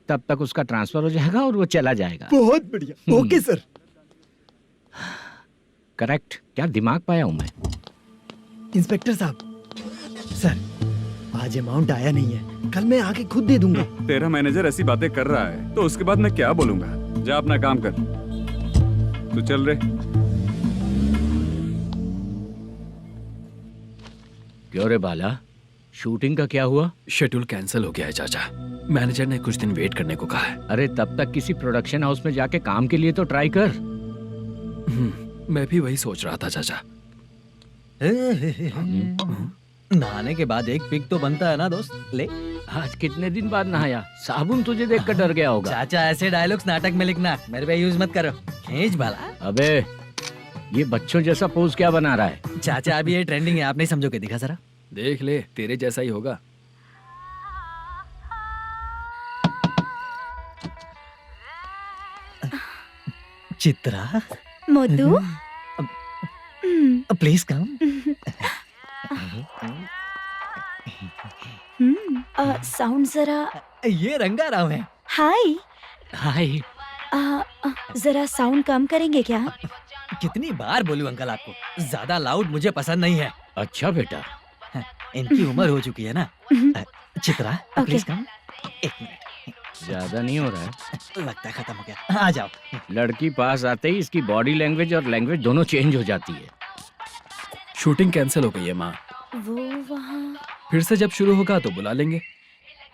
तब तक उसका ट्रांसफर हो जाएगा और वो चला जाएगा। बहुत बढ़िया, ओके सर। करेक्ट, क्या दिमाग पाया हूँ मैं। इंस्पेक्टर साहब, सर आज अमाउंट आया नहीं है, कल मैं आके खुद दे दूंगा। तेरा मैनेजर ऐसी बातें कर रहा है तो उसके बाद मैं क्या बोलूंगा? जा अपना काम कर, तू चल रे। क्यों रे बाला, शूटिंग का क्या हुआ? शेड्यूल कैंसिल हो गया है चाचा। मैनेजर ने कुछ दिन वेट करने को कहा है। अरे तब तक किसी प्रोडक्शन हाउस में जाके काम के लिए तो ट्राई कर। मैं भी वही सोच रहा था चाचा। नहाने के बाद एक पिक तो बनता है ना दोस्त। ले, आज कितने दिन बाद नहाया? साबुन तुझे देखकर डर गया होगा। चाचा ऐसे डायलॉग्स नाटक में लिखना, मेरे पे यूज मत करो। खींच बाला। अबे ये बच्चों जैसा पोज क्या बना रहा है? चाचा अभी ये ट्रेंडिंग है, आप नहीं समझोगे, दिखा जरा। देख ले, तेरे जैसा ही होगा। Chitra, Modu, please come. Sound जरा। ये रंगा राव है। हाय। हाय। जरा साउंड कम करेंगे क्या? कितनी बार बोलूं अंकल आपको, ज्यादा लाउड मुझे पसंद नहीं है। अच्छा बेटा, इनकी उम्र हो चुकी है ना। Chitra, please come. 1 मिनट, ज्यादा नहीं हो रहा है। लगता है खत्म हो गया। आ जाओ। लड़की पास आते ही इसकी बॉडी लैंग्वेज और लैंग्वेज दोनों चेंज हो जाती है। शूटिंग कैंसिल हो गई है माँ। वो वहाँ। फिर से जब शुरू होगा तो बुला लेंगे।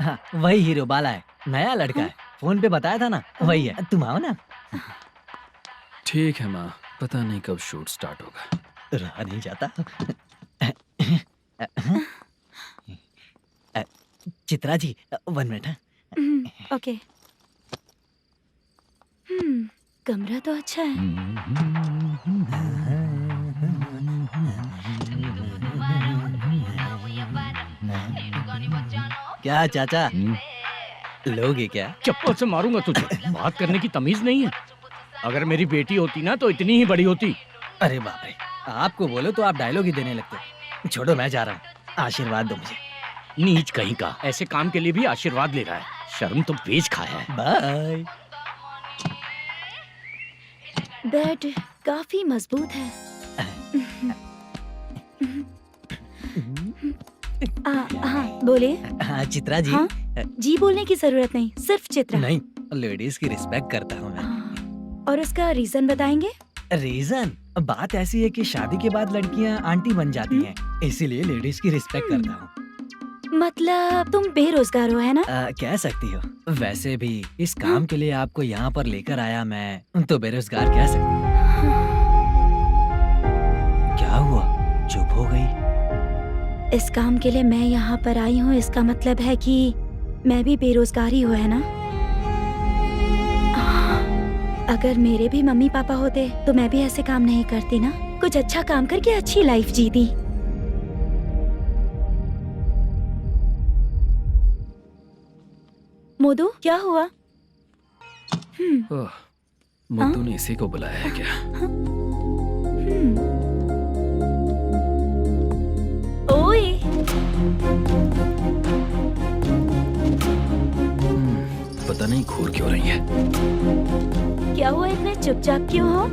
हाँ, वही हीरो बाला है, नया लड़का है। फोन पे बताया था ना, वही है। तुम आओ ना। ठीक है माँ, पता नहीं कब शूट स्टार्ट होगा। रहा नहीं जाता। चित्रा जी 1 मिनट। ओके। कमरा तो अच्छा है। क्या चाचा लोगे क्या? चप्पल से मारूंगा तुझे। बात करने की तमीज नहीं है। अगर मेरी बेटी होती ना तो इतनी ही बड़ी होती। अरे बाप रे, आपको बोलो तो आप डायलॉग ही देने लगते। छोड़ो, मैं जा रहा हूँ, आशीर्वाद दो मुझे। नीच कहीं का, ऐसे काम के लिए भी आशीर्वाद ले रहा है। शर्म तो बेच खाया है। बाय। बेड काफी मजबूत है। हाँ बोलिए। हाँ चित्रा जी। हाँ? जी बोलने की जरूरत नहीं, सिर्फ चित्रा। नहीं, लेडीज की रिस्पेक्ट करता हूँ मैं। और उसका रीजन बताएंगे? रीजन बात ऐसी है कि शादी के बाद लड़कियाँ आंटी बन जाती हैं, इसीलिए लेडीज की रिस्पेक्ट करता हूँ। मतलब तुम बेरोजगार हो, है ना? कह सकती हो। वैसे भी इस काम के लिए आपको यहाँ पर लेकर आया मैं, तो बेरोजगार कह सकती हूँ। क्या हुआ, चुप हो गई? इस काम के लिए मैं यहाँ पर आई हूँ, इसका मतलब है कि मैं भी बेरोजगार ही हूँ, है ना? अगर मेरे भी मम्मी पापा होते तो मैं भी ऐसे काम नहीं करती ना। कुछ अच्छा काम करके अच्छी लाइफ जीती। मोदू, क्या हुआ? मुद्दू ने इसी को बुलाया है क्या? ओए, पता नहीं घूर क्यों रही है। क्या हुआ, इतने चुपचाप क्यों हो?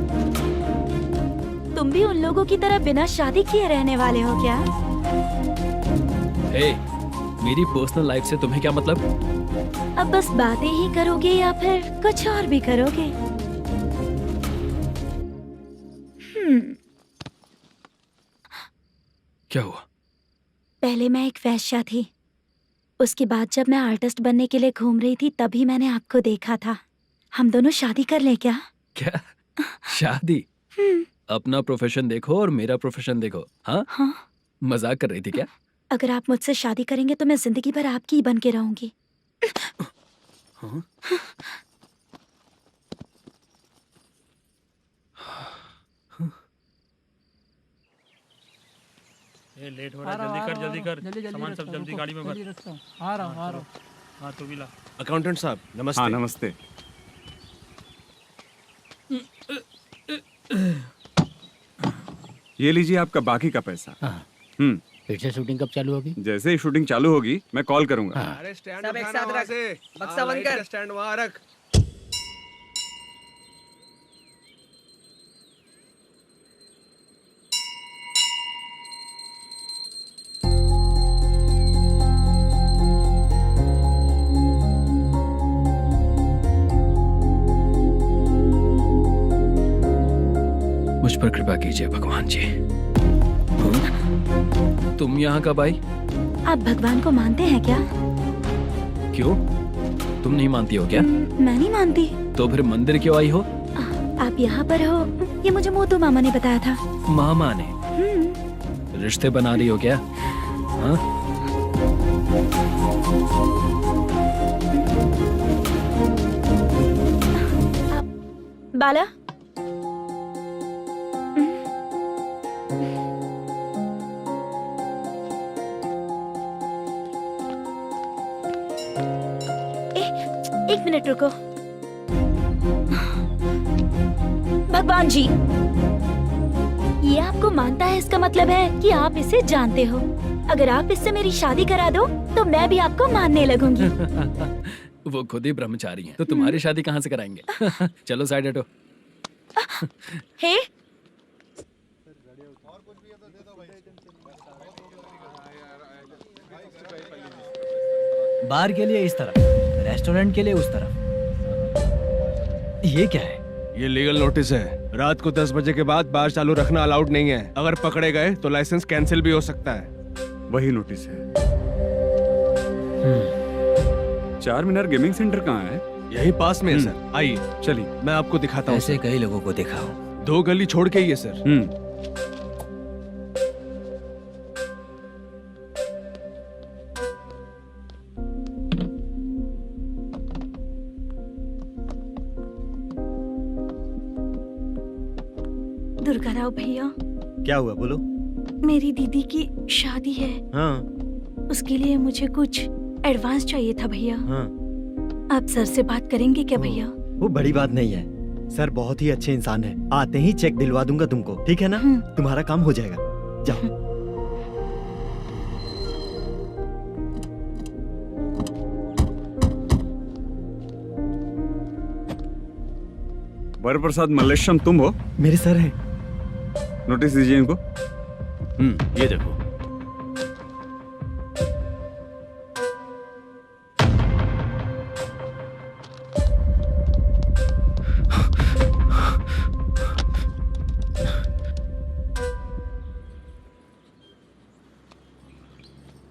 तुम भी उन लोगों की तरह बिना शादी किए रहने वाले हो क्या? हे, मेरी पर्सनल लाइफ से तुम्हें क्या मतलब? अब बस बातें ही करोगे या फिर कुछ और भी करोगे? क्या हुआ? पहले मैं एक वेश्या थी, उसके बाद जब मैं आर्टिस्ट बनने के लिए घूम रही थी तभी मैंने आपको देखा था। हम दोनों शादी कर ले क्या? क्या शादी? अपना प्रोफेशन देखो और मेरा प्रोफेशन देखो। हाँ? हाँ। मजाक कर रही थी क्या? अगर आप मुझसे शादी करेंगे तो मैं जिंदगी भर आपकी ही बन के रहूंगी। हाँ? ये लेट हो रहा है, जल्दी कर। सामान सब जल्दी गाड़ी में भर। आ रहा हूँ। हाँ तू भी ला। अकाउंटेंट साहब नमस्ते। हाँ नमस्ते। ये लीजिए आपका बाकी का पैसा। फिर से शूटिंग कब चालू होगी? जैसे ही शूटिंग चालू होगी मैं कॉल करूंगा। अरे स्टैंड सब एक साथ रख, बक्सा बंद कर। स्टैंड वहाँ रख। मुझ पर कृपा कीजिए भगवान जी। तुम यहाँ कब आई? आप भगवान को मानते हैं क्या? क्यों? तुम नहीं मानती हो क्या? मैं नहीं मानती। तो फिर मंदिर क्यों आई हो? आप यहाँ पर हो ये मुझे मोदू मामा ने बताया था। मामा ने? रिश्ते बना रही हो क्या? हाँ? बाला, एक मिनट रुको। भगवान जी, ये आपको मानता है, इसका मतलब है कि आप इसे जानते हो। अगर आप इससे मेरी शादी करा दो तो मैं भी आपको मानने लगूंगी। वो खुद ही ब्रह्मचारी हैं, तो तुम्हारी शादी कहाँ से कराएंगे? चलो साइड हटो। हे, बार के लिए इस तरफ, रेस्टोरेंट के लिए उस तरफ। ये क्या है? ये लीगल नोटिस है। रात को 10 बजे के बाद बार चालू रखना अलाउड नहीं है। अगर पकड़े गए तो लाइसेंस कैंसिल भी हो सकता है। वही नोटिस है। चार मीनार गेमिंग सेंटर कहाँ है? यही पास में है सर, आइए चलिए मैं आपको दिखाता हूँ। ऐसे कई लोगों को देखा हूँ। 2 गली छोड़ के ही है सर। दुर्गा राव भैया, क्या हुआ बोलो। मेरी दीदी की शादी है, हाँ उसके लिए मुझे कुछ एडवांस चाहिए था भैया। हाँ, आप सर से बात करेंगे क्या भैया? वो बड़ी बात नहीं है। सर बहुत ही अच्छे इंसान है। आते ही चेक दिलवा दूंगा तुमको, ठीक है ना? तुम्हारा काम हो जाएगा। जाओ। वरप्रसाद मल्लेशम तुम हो? मेरे सर हैं। नोटिस दीजिए इनको। ये देखो।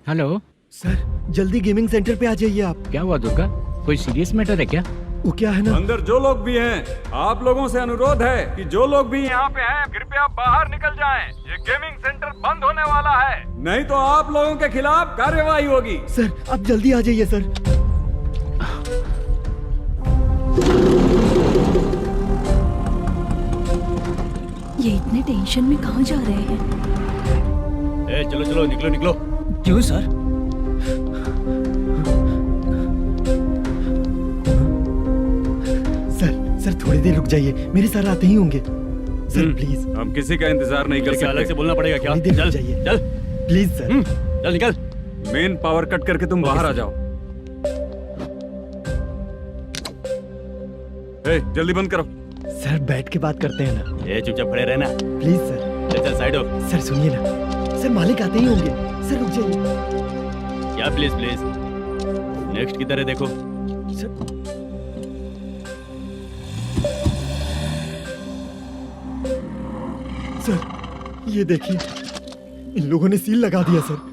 हेलो सर, जल्दी गेमिंग सेंटर पे आ जाइए आप। क्या हुआ दुर्गा? कोई सीरियस मैटर है क्या? वो क्या है ना, अंदर जो लोग भी हैं, आप लोगों से अनुरोध है कि जो लोग भी यहाँ पे हैं, कृपया बाहर निकल जाएं। ये गेमिंग सेंटर बंद होने वाला है, नहीं तो आप लोगों के खिलाफ कार्यवाही होगी। सर आप जल्दी आ जाइए सर। ये इतने टेंशन में कहाँ जा रहे हैं? चलो चलो निकलो निकलो। क्यों सर? सर थोड़ी देर रुक जाइए, मेरे सर आते ही होंगे। Sir please. हम किसी का इंतजार नहीं कर सकते। अलग से बोलना पड़ेगा क्या? थोड़ी देर रुक चल जाइए चल प्लीज सर। चल निकल। मेन पावर कट करके तुम बाहर आ जाओ। जल्दी बंद करो। सर बैठ के बात करते हैं ना। चुपचाप खड़े रहना। Please sir. चल साइड हो। सर सुनिए ना, सर मालिक आते ही होंगे। सर रुक जाइए। क्या प्लीज प्लीज? नेक्स्ट की तरह देखो। सर ये देखिए, इन लोगों ने सील लगा दिया सर।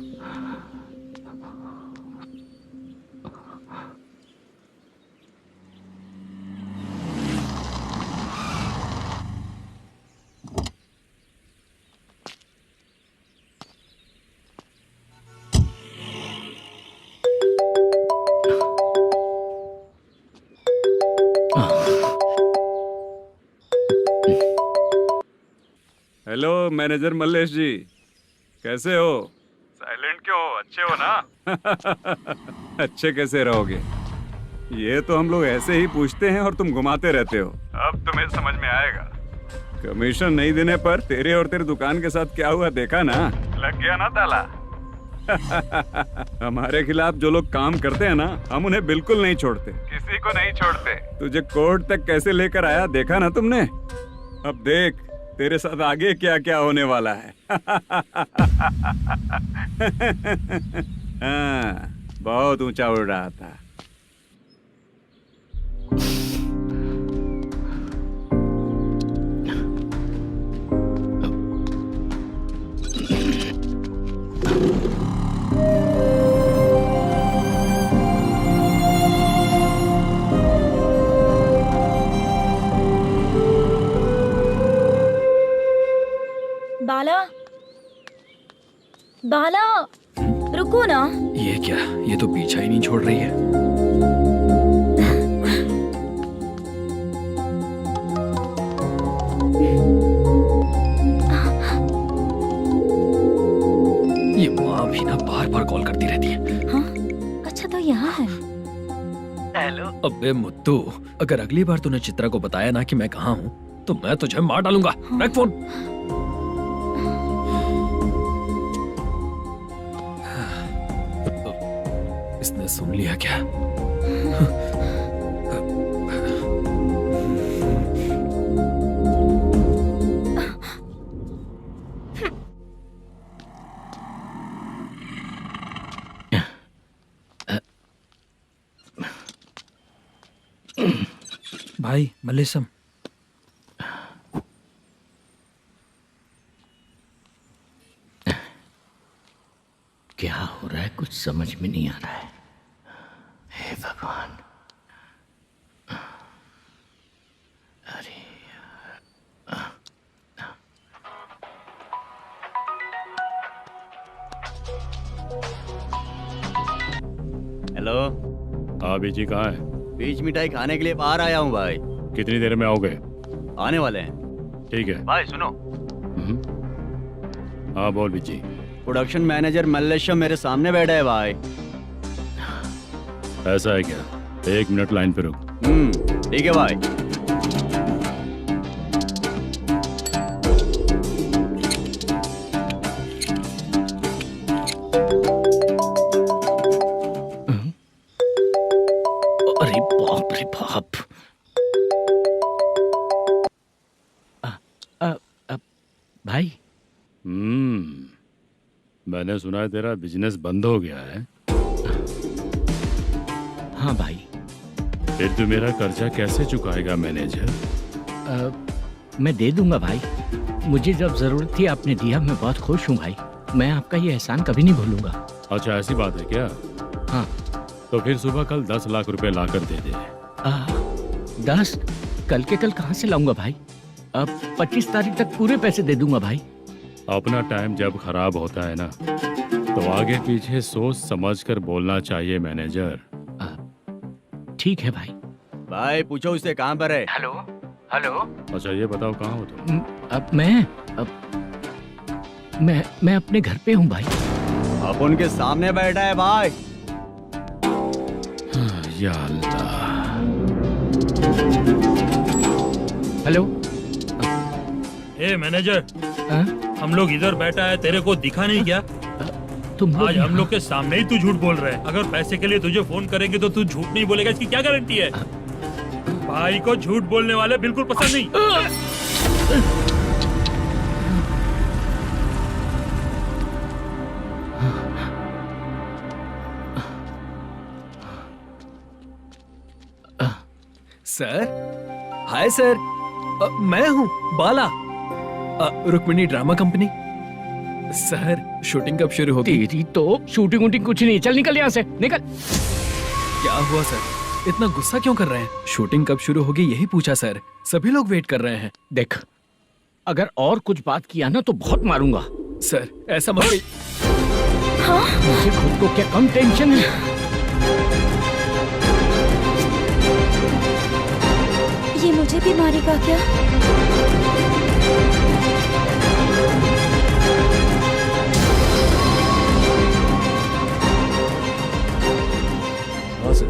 हेलो मैनेजर मल्लेश जी, कैसे हो? साइलेंट क्यों हो? अच्छे हो ना? अच्छे कैसे रहोगे? ये तो हम लोग ऐसे ही पूछते हैं और तुम घुमाते रहते हो। अब तुम्हें समझ में आएगा। कमीशन नहीं देने पर तेरे और तेरी दुकान के साथ क्या हुआ देखा ना? लग गया ना ताला। हमारे खिलाफ जो लोग काम करते हैं ना, हम उन्हें बिल्कुल नहीं छोड़ते, किसी को नहीं छोड़ते। तुझे कोर्ट तक कैसे लेकर आया देखा ना तुमने? अब देख तेरे साथ आगे क्या क्या होने वाला है। हाँ, बहुत ऊंचा उड़ रहा था। बाला, बाला, रुको ना। ये क्या? ये तो पीछा ही नहीं छोड़ रही है। ये माँ भी ना बार बार कॉल करती रहती है। हाँ? अच्छा तो यहाँ है। हेलो। अबे मुद्दू, अगर अगली बार तूने चित्रा को बताया ना कि मैं कहाँ हूँ, तो मैं तुझे मार डालूंगा। रख फोन। इसने सुन लिया क्या? भाई मल्लेशम, क्या हो रहा है? कुछ समझ में नहीं आ रहा है। हे भगवान। अरे हेलो। हाँ बीजी कहाँ है? बीच मिठाई खाने के लिए बाहर आया हूँ भाई। कितनी देर में आओगे? आने वाले हैं। ठीक है भाई सुनो। हाँ बोल बीजी। प्रोडक्शन मैनेजर मल्लेशम मेरे सामने बैठा है भाई। ऐसा है क्या? 1 मिनट लाइन पे रुक। ठीक है भाई। अरे बाप रे बाप। भाई। मैंने सुना है तेरा बिजनेस बंद हो गया है। हाँ भाई। फिर तू मेरा कर्जा कैसे चुकाएगा मैनेजर? मैं दे दूंगा भाई। मुझे जब जरूरत थी आपने दिया, मैं बहुत खुश हूँ भाई। मैं आपका ये एहसान कभी नहीं भूलूंगा। अच्छा ऐसी बात है क्या? हाँ। तो फिर सुबह कल 10 लाख रुपए लाकर दे दे। 10? कल के कल कहाँ से लाऊंगा भाई? अब 25 तारीख तक पूरे पैसे दे दूंगा भाई। अपना टाइम जब खराब होता है ना, तो आगे पीछे सोच समझ कर बोलना चाहिए मैनेजर। ठीक है भाई। भाई पूछो उससे कहाँ पर है? Hello hello. अच्छा ये बताओ कहाँ हो तुम? अब मैं अपने घर पे हूँ भाई। अब उनके सामने बैठा है भाई। या अल्लाह। हेलो। ए मैनेजर, हम लोग इधर बैठा है, तेरे को दिखा नहीं क्या? तुम आज हम लोग के सामने ही तू झूठ बोल रहा है। अगर पैसे के लिए तुझे फोन करेंगे तो तू झूठ नहीं बोलेगा, इसकी क्या गारंटी है? भाई को झूठ बोलने वाले बिल्कुल पसंद नहीं। सर, हाय सर, मैं हूँ Bala, Rukmini drama company. Sir shooting कब शुरू होगी? तेरी तो शूटिंग वूटिंग कुछ नहीं। चल निकल यहाँ से, निकल। क्या हुआ सर, इतना गुस्सा क्यों कर रहे हैं? शूटिंग कब शुरू होगी यही पूछा सर, सभी लोग वेट कर रहे हैं। देख, अगर और कुछ बात किया ना तो बहुत मारूंगा। सर ऐसा मत कहिए। मुझे खुद को क्या कम टेंशन है? ये मुझे भी मारेगा क्या? हाँ सर,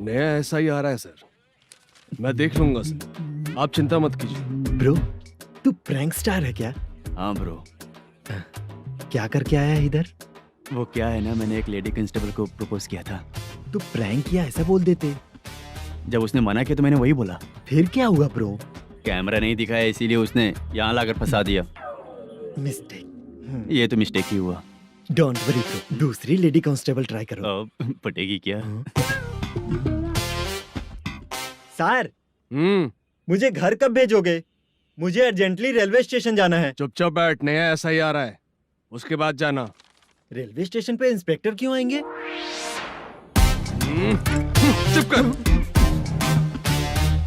नया ऐसा ही आ रहा है सर, मैं देख लूंगा सर, आप चिंता मत कीजिए। ब्रो, तू प्रैंक स्टार है क्या? हाँ ब्रो। क्या करके आया है इधर? वो क्या है ना, मैंने एक लेडी कांस्टेबल को प्रपोज किया था। तू प्रैंक किया ऐसा बोल देते। जब उसने मना किया तो मैंने वही बोला। फिर क्या हुआ ब्रो? कैमरा नहीं दिखाया इसीलिए उसने यहाँ लाकर फंसा दिया। मिस्टेक। ये तो मिस्टेक ही हुआ। डोंट वरी ब्रो, दूसरी लेडी कांस्टेबल ट्राई करो। पटेगी क्या? सर, मुझे घर कब भेजोगे? मुझे अर्जेंटली रेलवे स्टेशन जाना है। चुपचाप बैठ, नया ऐसा ही आ रहा है, उसके बाद जाना। रेलवे स्टेशन पे इंस्पेक्टर क्यों आएंगे? चुप कर।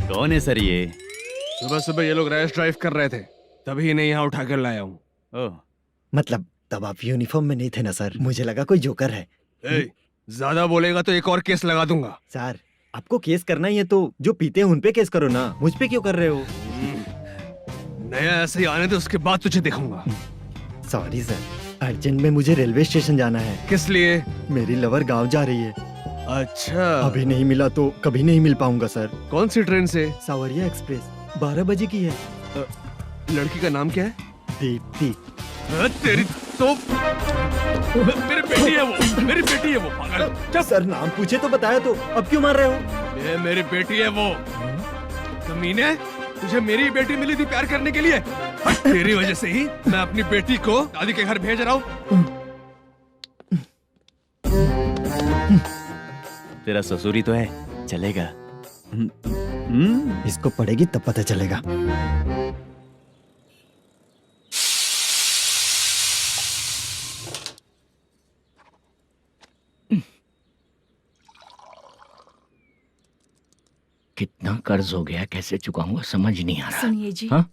कौन है सर ये? सुबह सुबह ये लोग रैश ड्राइव कर रहे थे, तभी इन्हें यहाँ उठा कर लाया हूँ। मतलब तब आप यूनिफॉर्म में नहीं थे ना सर, मुझे लगा कोई जोकर है। ज्यादा बोलेगा तो एक और केस लगा दूंगा। सर, आपको केस करना ही है तो जो पीते हैं उन पे केस करो ना, मुझ पे क्यों कर रहे हो? नया ऐसे ही आने दो, उसके बाद तुझे देखूंगा। सॉरी सर, अर्जेंट में मुझे रेलवे स्टेशन जाना है। किस लिए? मेरी लवर गांव जा रही है। अच्छा, अभी नहीं मिला तो कभी नहीं मिल पाऊंगा सर। कौन सी ट्रेन से? सावरिया एक्सप्रेस, 12 बजे की है। लड़की का नाम क्या है? दीप्ति। तेरी तो मेरी बेटी है वो, मेरी बेटी है वो, पागल। सर नाम पूछे तो बताया, तो अब क्यों मार रहे हो? ये मेरी बेटी है वो। कमीने, तुझे मेरी बेटी मिली थी प्यार करने के लिए, तेरी वजह से ही मैं अपनी बेटी को दादी के घर भेज रहा हूँ। तेरा ससुरी तो है, चलेगा। इसको पढ़ेगी तब पता चलेगा। कितना कर्ज हो गया, कैसे चुकाऊंगा समझ नहीं आ रहा। सुनिए जी, हाँ?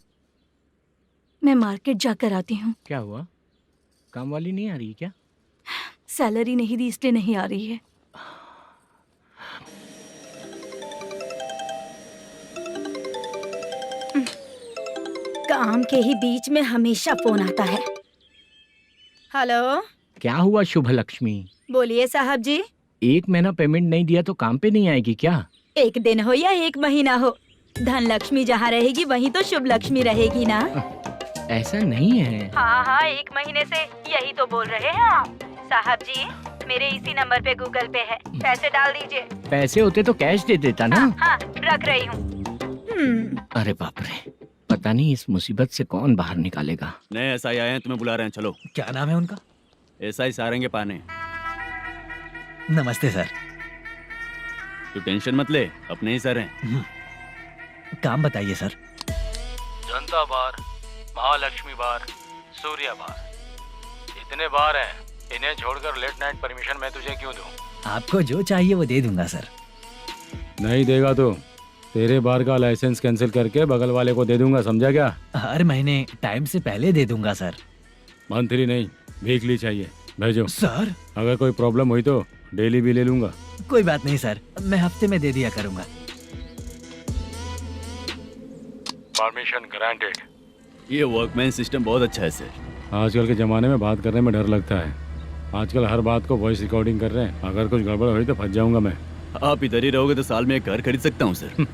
मैं मार्केट जाकर आती हूँ। क्या हुआ? काम वाली नहीं आ रही क्या? सैलरी नहीं दी इसलिए नहीं आ रही है। काम के ही बीच में हमेशा फोन आता है। हेलो, क्या हुआ शुभ लक्ष्मी? बोलिए साहब जी। 1 महीना पेमेंट नहीं दिया तो काम पे नहीं आएगी क्या? 1 दिन हो या 1 महीना हो, धन लक्ष्मी जहाँ रहेगी वहीं तो शुभ लक्ष्मी रहेगी ना। ऐसा नहीं है। हाँ, 1 महीने से यही तो बोल रहे हैं आप। साहब जी, मेरे इसी नंबर पे गूगल पे है, पैसे डाल दीजिए। पैसे होते तो कैश दे देता ना। हाँ, रख रही हूँ। अरे बाप रे, पता नहीं इस मुसीबत से कौन बाहर निकालेगा। नए एसआई आए हैं, तुम्हें बुला रहे हैं, चलो। क्या नाम है उनका? एसआई सारंगे पाने। नमस्ते सर। तू टेंशन मत ले, अपने ही सर हैं। काम बताइए सर। जनता बार, महालक्ष्मी बार, सूर्या बार, इतने बार हैं। इन्हें छोड़कर लेट नाइट परमिशन मैं तुझे क्यों दूं? आपको जो चाहिए वो दे दूंगा सर। नहीं देगा तो तेरे बार का लाइसेंस कैंसिल करके बगल वाले को दे दूंगा, समझा क्या? हर महीने टाइम से पहले दे दूंगा सर। मंथली नहीं, वीकली चाहिए, भेजो। सर अगर कोई प्रॉब्लम हुई तो डेली भी ले लूंगा। कोई बात नहीं सर, मैं हफ्ते में दे दिया करूंगा। Permission granted. ये वर्कमैन सिस्टम बहुत अच्छा है सर। आजकल के जमाने में बात करने में डर लगता है। आजकल हर बात को वॉइस रिकॉर्डिंग कर रहे हैं। अगर कुछ गड़बड़ हुई तो फंस जाऊंगा मैं। आप इधर ही रहोगे तो साल में एक घर खरीद सकता हूँ सर।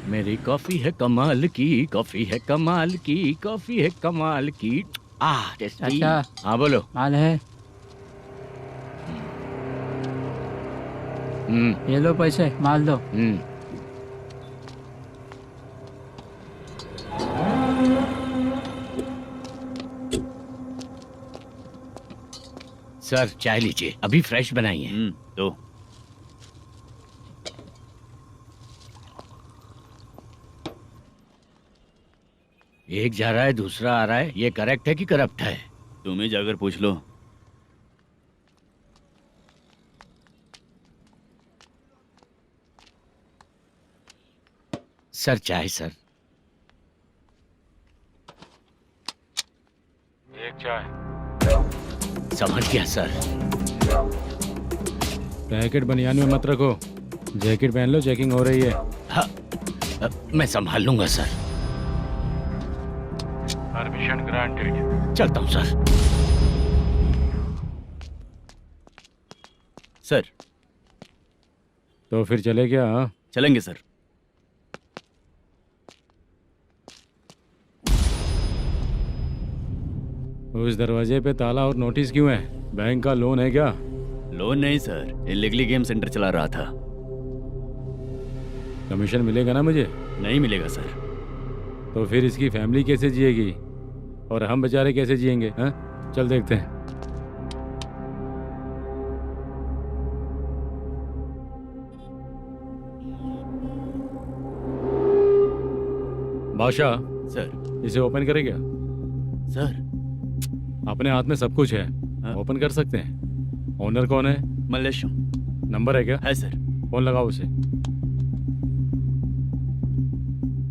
मेरी कॉफी है कमाल की, कॉफी है कमाल की, कॉफी है कमाल की। टेस्टी। अच्छा। हाँ बोलो। माल है, ये लो पैसे, माल दो। सर चाय लीजिए, अभी फ्रेश बनाई है। तो एक जा रहा है दूसरा आ रहा है, ये करेक्ट है कि करप्ट है? तुम ही जाकर पूछ लो। सर चाय सर। एक चाय। समझ गया सर। पैकेट बनियान में मत रखो, जैकेट पहन लो, चेकिंग हो रही है। हाँ, मैं संभाल लूंगा सर। Permission granted. चलता हूँ सर। सर तो फिर चले क्या? हाँ? चलेंगे सर। उस दरवाजे पे ताला और नोटिस क्यों है? बैंक का लोन है क्या? लोन नहीं सर, इलीगली गेम सेंटर चला रहा था। कमीशन मिलेगा ना मुझे? नहीं मिलेगा सर। तो फिर इसकी फैमिली कैसे जिएगी और हम बेचारे कैसे जिएंगे? हाँ, चल देखते हैं। बादशाह सर। इसे ओपन करे क्या? सर अपने हाथ में सब कुछ है, ओपन कर सकते हैं। ओनर कौन है? मल्लेशम। नंबर है क्या? है सर। फोन लगाओ उसे।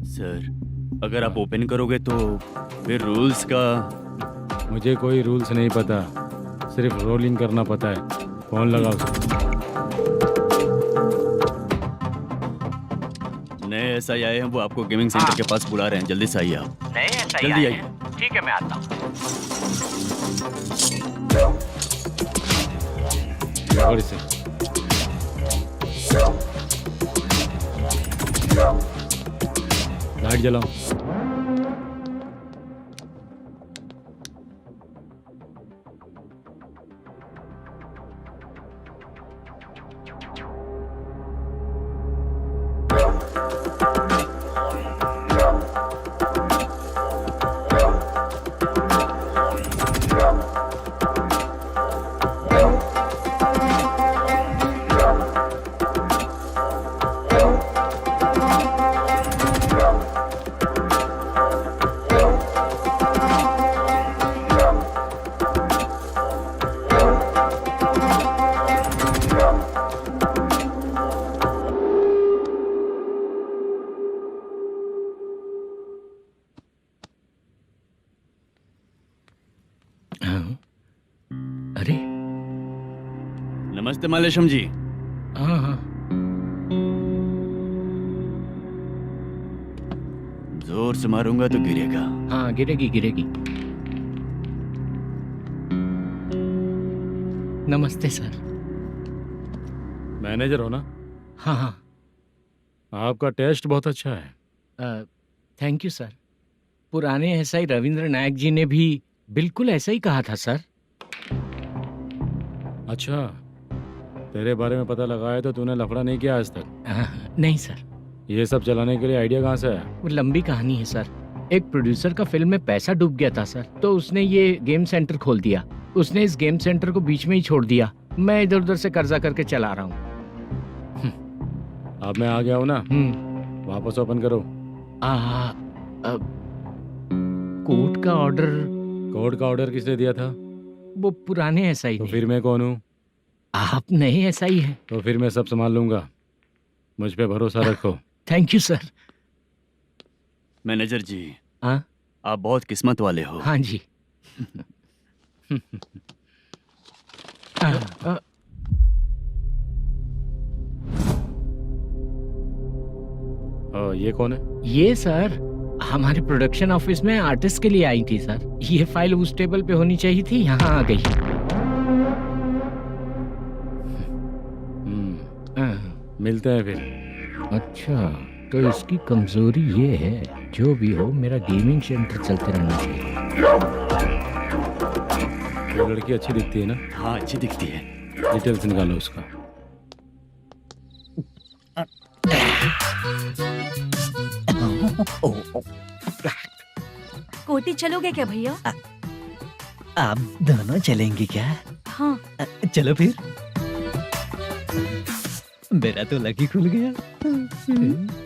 सर अगर आप ओपन करोगे तो फिर रूल्स का। मुझे कोई रूल्स नहीं पता, सिर्फ रोलिंग करना पता है। फोन लगाओ उसे। नए एसआई आए हैं, वो आपको गेमिंग सेंटर के पास बुला रहे हैं, जल्दी से आइए आप। नए एसआई जल्दी आए आइए। हैं? ठीक है मैं आता हूँ। और इसे लाइट जलाओ। अरे नमस्ते मल्लेशम जी। हाँ हाँ। जोर से मारूंगा तो गिरेगा। हाँ गिरेगी गिरेगी। नमस्ते सर। मैनेजर हो ना? हाँ हाँ। आपका टेस्ट बहुत अच्छा है। Thank you sir. पुराने एसआई रविंद्र नायक जी ने भी बिल्कुल ऐसा ही कहा था सर। अच्छा, तेरे बारे में पता लगा है तो तूने लफड़ा नहीं किया आज तक? नहीं सर। ये सब चलाने के लिए आइडिया कहाँ से है? वो लंबी कहानी है सर। एक प्रोड्यूसर का फिल्म में पैसा डूब गया था सर, तो उसने ये गेम सेंटर खोल दिया। उसने इस गेम सेंटर को बीच में ही छोड़ दिया। मैं इधर उधर से कर्जा करके चला रहा हूँ। अब मैं आ गया हूँ ना, वापस ओपन करो। कोर्ट का ऑर्डर। कोर्ट का ऑर्डर किसने दिया था? वो पुराने एसआई तो ने। फिर मैं कौन हूँ? आप नए एसआई हैं। तो फिर मैं सब संभाल लूंगा, मुझ पे भरोसा रखो। Thank you sir. मैनेजर जी, हाँ आप बहुत किस्मत वाले हो। हाँ जी। ये कौन है? ये सर हमारे प्रोडक्शन ऑफिस में आर्टिस्ट के लिए आई थी सर। ये फाइल उस टेबल पे होनी चाहिए थी, यहाँ आ गई। मिलते हैं फिर। अच्छा, तो इसकी कमजोरी ये है, जो भी हो मेरा गेमिंग सेंटर चलते रहना चाहिए। वो लड़की अच्छी दिखती है ना? हाँ, अच्छी दिखती है। डिटेल्स निकालो उसका। कोटी चलोगे क्या भैया? आप दोनों चलेंगे क्या? हाँ। चलो फिर। मेरा तो लकी खुल गया।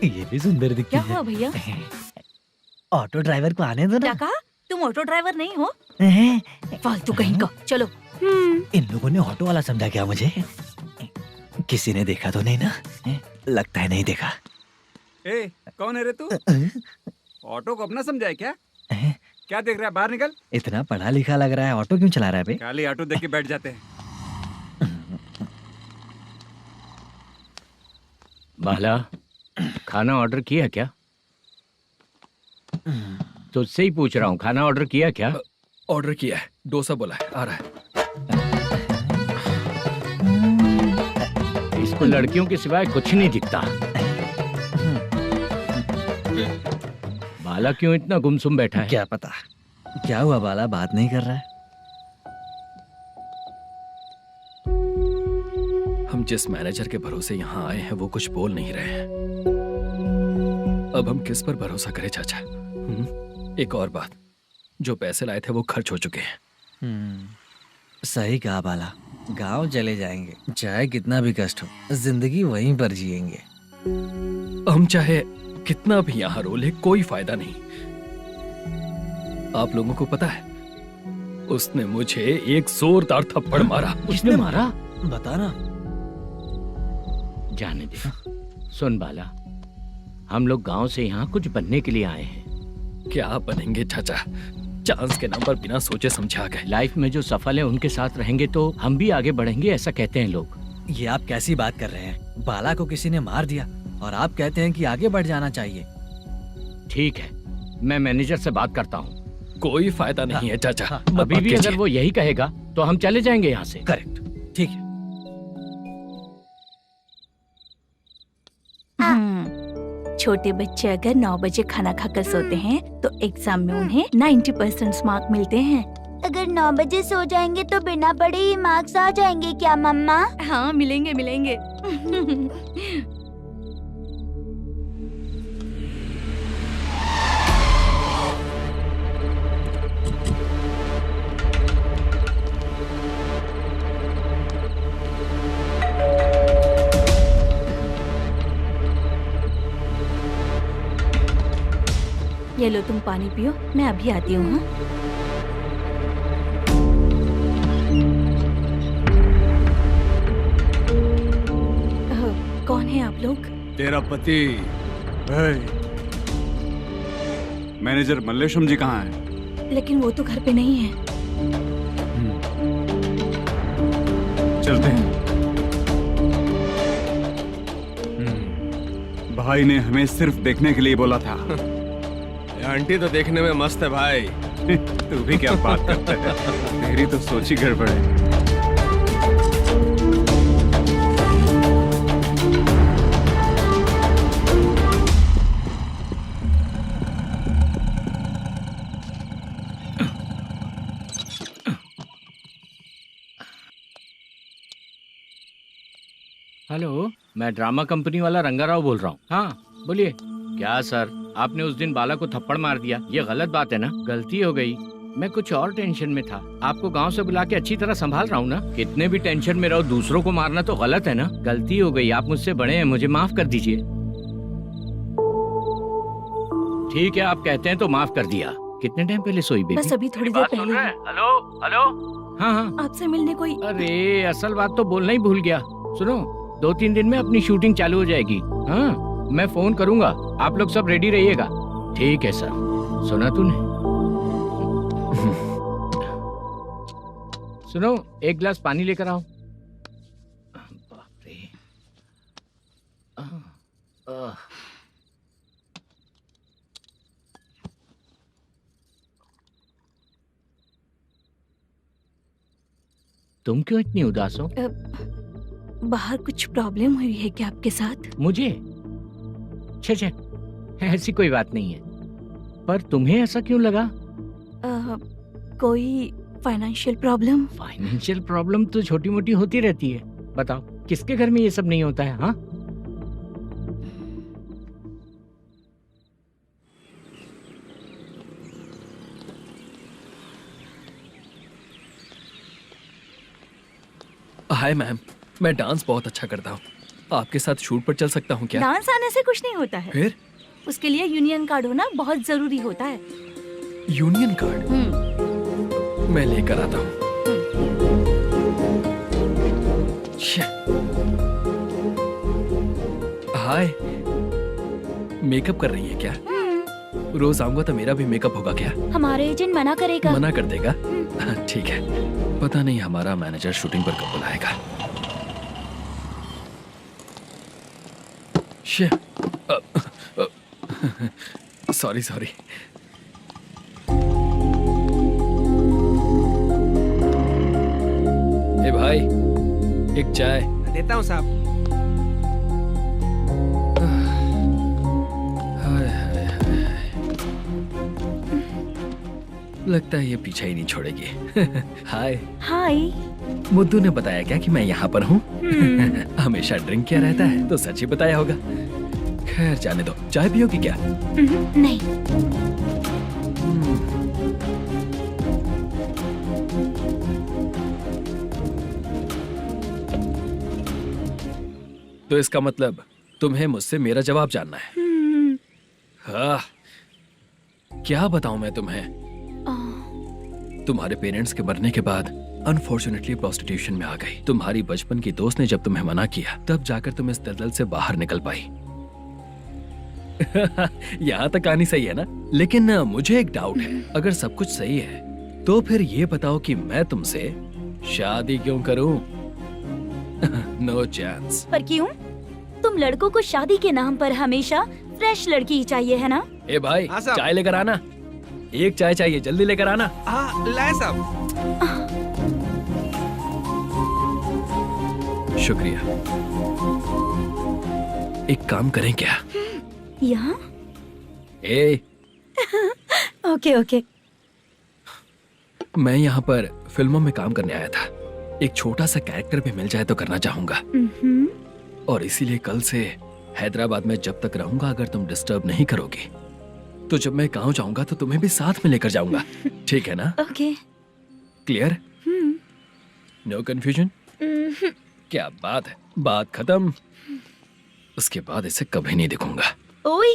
ये भी सुंदर दिखती क्या है। हुआ भैया? ऑटो ड्राइवर को आने दो क्या ना। कहा? तुम ऑटो ड्राइवर नहीं हो? फालतू कहीं का। चलो। इन लोगों ने ऑटो वाला समझा क्या मुझे? किसी ने देखा तो नहीं ना? लगता है नहीं देखा। ए, कौन है रे तू? ऑटो को अपना समझा है क्या? क्या देख रहा है? बाहर निकल। इतना पढ़ा लिखा लग रहा है, ऑटो क्यों चला रहा है बे? खाली ऑटो देख के बैठ जाते हैं। बाला, खाना ऑर्डर किया क्या? तुझसे ही पूछ रहा हूँ, खाना ऑर्डर किया क्या? ऑर्डर किया है, डोसा बोला है, आ रहा है। इसको लड़कियों के सिवाय कुछ नहीं दिखता। बाला क्यों इतना गुमसुम बैठा है? क्या पता क्या हुआ, बाला बात नहीं कर रहा है। हम जिस मैनेजर के भरोसे यहाँ आए हैं वो कुछ बोल नहीं रहे हैं। अब हम किस पर भरोसा करें चाचा? एक और बात, जो पैसे लाए थे वो खर्च हो चुके हैं। सही कहा बाला, गांव चले जाएंगे, चाहे कितना भी कष्ट हो, जिंदगी वहीं पर जिएंगे। हम चाहे कितना भी यहाँ रो ले, कोई फायदा नहीं। आप लोगों को पता है, उसने मुझे एक जोरदार थप्पड़ मारा। उसने मारा? बताना। जाने दे। सुन बाला, हम लोग गांव से यहाँ कुछ बनने के लिए आए हैं। क्या बनेंगे चाचा? चांस के नाम पर बिना सोचे समझे आ गए। लाइफ में जो सफल है उनके साथ रहेंगे तो हम भी आगे बढ़ेंगे, ऐसा कहते हैं लोग। ये आप कैसी बात कर रहे हैं? बाला को किसी ने मार दिया और आप कहते हैं कि आगे बढ़ जाना चाहिए। ठीक है, मैं मैनेजर से बात करता हूँ। कोई फायदा नहीं है चाचा। अभी भी अगर वो यही कहेगा तो हम चले जाएंगे यहाँ से। करेक्ट, ठीक है। छोटे बच्चे अगर 9 बजे खाना खाकर सोते हैं तो एग्जाम में उन्हें 90% मार्क मिलते हैं। अगर 9 बजे सो जाएंगे तो बिना पढ़े ही मार्क्स आ जाएंगे क्या मम्मा? हाँ, मिलेंगे मिलेंगे। ये लो, तुम पानी पियो, मैं अभी आती हूँ। हाँ, कौन है आप लोग? तेरा पति। मैनेजर मल्लेशम जी कहाँ हैं? लेकिन वो तो घर पे नहीं है। चलते हैं। भाई ने हमें सिर्फ देखने के लिए बोला था। आंटी तो देखने में मस्त है भाई। तू भी क्या बात करता है? तेरी तो सोच ही गड़बड़ है। हेलो, मैं ड्रामा कंपनी वाला रंगाराव बोल रहा हूँ। हाँ बोलिए। क्या सर, आपने उस दिन बाला को थप्पड़ मार दिया, ये गलत बात है ना? गलती हो गई, मैं कुछ और टेंशन में था। आपको गांव से बुला के अच्छी तरह संभाल रहा हूँ ना। कितने भी टेंशन में रहो, दूसरों को मारना तो गलत है ना। गलती हो गई, आप मुझसे बड़े हैं, मुझे माफ कर दीजिए। ठीक है, आप कहते हैं तो माफ कर दिया। कितने टाइम पहले सोई बेबी? बस अभी थोड़ी देर पहले ही। Hello hello. हाँ हाँ, आपसे मिलने कोई। अरे असल बात तो बोलना ही भूल गया। सुनो, 2-3 दिन में अपनी शूटिंग चालू हो जाएगी। हाँ, मैं फोन करूंगा, आप लोग सब रेडी रहिएगा। ठीक है सर। सुना तूने? सुनो, एक गिलास पानी लेकर आओ। बाप रे। तुम क्यों इतनी उदास हो? बाहर कुछ प्रॉब्लम हुई है क्या आपके साथ? मुझे? छे, ऐसी कोई बात नहीं है। पर तुम्हें ऐसा क्यों लगा? कोई फाइनेंशियल प्रॉब्लम? फाइनेंशियल प्रॉब्लम तो छोटी मोटी होती रहती है। बताओ, किसके घर में ये सब नहीं होता है? हाँ, हाय मैम, मैं डांस बहुत अच्छा करता हूँ। आपके साथ शूट पर चल सकता हूँ क्या? डांस आने से कुछ नहीं होता है। फिर? उसके लिए यूनियन कार्ड होना बहुत जरूरी होता है। Union card? मैं लेकर आता हूँ। हाय, मेकअप कर रही है क्या? रोज आऊंगा तो मेरा भी मेकअप होगा क्या? हमारे एजेंट मना करेगा। मना कर देगा? ठीक है, पता नहीं हमारा मैनेजर शूटिंग पर कब बुलाएगा। सॉरी। ए भाई, एक चाय। देता हूँ साहब। लगता है ये पीछा ही नहीं छोड़ेगी। हाय। हाय। मुद्दू ने बताया क्या कि मैं यहाँ पर हूँ? हमेशा ड्रिंक किया रहता है तो सच ही बताया होगा। खैर जाने दो, चाय पियोगी क्या? नहीं। तो इसका मतलब तुम्हें मुझसे मेरा जवाब जानना है? हाँ, क्या बताऊं मैं तुम्हें? तुम्हारे पेरेंट्स के मरने के बाद अनफॉर्चुनेटली प्रोस्टिट्यूशन में आ गई। तुम्हारी बचपन की दोस्त ने जब तुम्हें मना किया, तब जाकर तुम इस दलदल से बाहर निकल पाई। यहाँ तक कहानी सही है ना? लेकिन मुझे एक डाउट है। अगर सब कुछ सही है तो फिर ये बताओ कि मैं तुमसे शादी क्यों करूं? No chance. पर क्यों? तुम लड़कों को शादी के नाम पर हमेशा फ्रेश लड़की ही चाहिए, है ना? ए भाई, चाय लेकर आना। एक चाय चाहिए, जल्दी लेकर आना। हाँ, लाए साहब। शुक्रिया। एक काम करें क्या? यहाँ? ए, ओके। मैं यहाँ पर फिल्मों में काम करने आया था। एक छोटा सा कैरेक्टर भी मिल जाए तो करना चाहूंगा। और इसीलिए कल से हैदराबाद में जब तक रहूंगा, अगर तुम डिस्टर्ब नहीं करोगी तो जब मैं गांव जाऊंगा तो तुम्हें भी साथ में लेकर जाऊंगा। ठीक है ना? ओके। क्लियर? No confusion? क्या बात है, बात खत्म। उसके बाद इसे कभी नहीं दिखूंगा। ओए,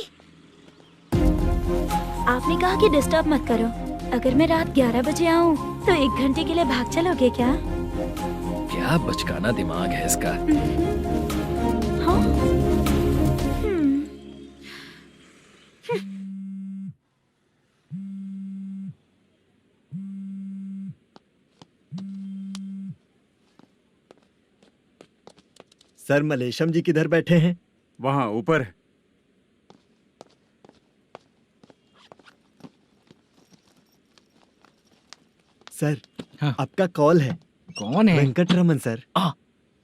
आपने कहा कि डिस्टर्ब मत करो। अगर मैं रात 11 बजे आऊं तो 1 घंटे के लिए भाग चलोगे क्या? क्या बचकाना दिमाग है इसका। हाँ? सर, मलेशम जी किधर बैठे हैं? वहाँ ऊपर। सर, हाँ। आपका कॉल है। कौन है? Venkataraman sir.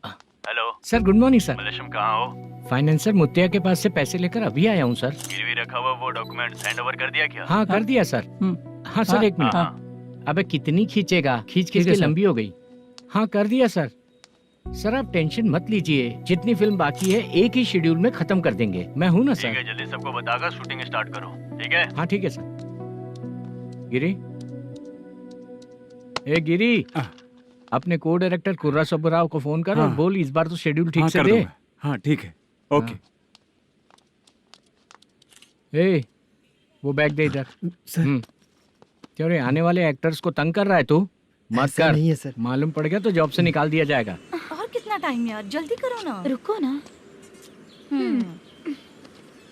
Hello sir, good morning sir. Malesham, कहाँ हो? फाइनेंसर मुत्तिया के पास से पैसे लेकर अभी आया हूँ सर। गिरवी रखा हुआ वो डॉक्यूमेंट हैंड ओवर कर दिया क्या? हाँ, कर दिया सर। हाँ सर, एक मिनट। अबे कितनी खींचेगा, खींच के लंबी हो गई। हाँ, कर दिया सर। सर आप टेंशन मत लीजिए, जितनी फिल्म बाकी है एक ही शेड्यूल में खत्म कर देंगे। मैं हूँ ना ठीक है, सर। जल्दी सबको बताकर शूटिंग स्टार्ट करो, ठीक है? हाँ ठीक है सर। गिरी, ए गिरी, अपने को डायरेक्टर कुर्रा सुब्बराव को फोन कर और हाँ। बोल इस बार तो शेड्यूल ठीक हाँ, से कर दे। दूंगा। हाँ ठीक है, ओके। ए, वो बैग दे इधर। सर क्यों रे, आने वाले एक्टर्स को तंग कर रहा है तू? मत ऐसा कर, नहीं है सर। मालूम पड़ गया तो जॉब से निकाल दिया जाएगा। और कितना टाइम यार, जल्दी करो ना। रुको ना।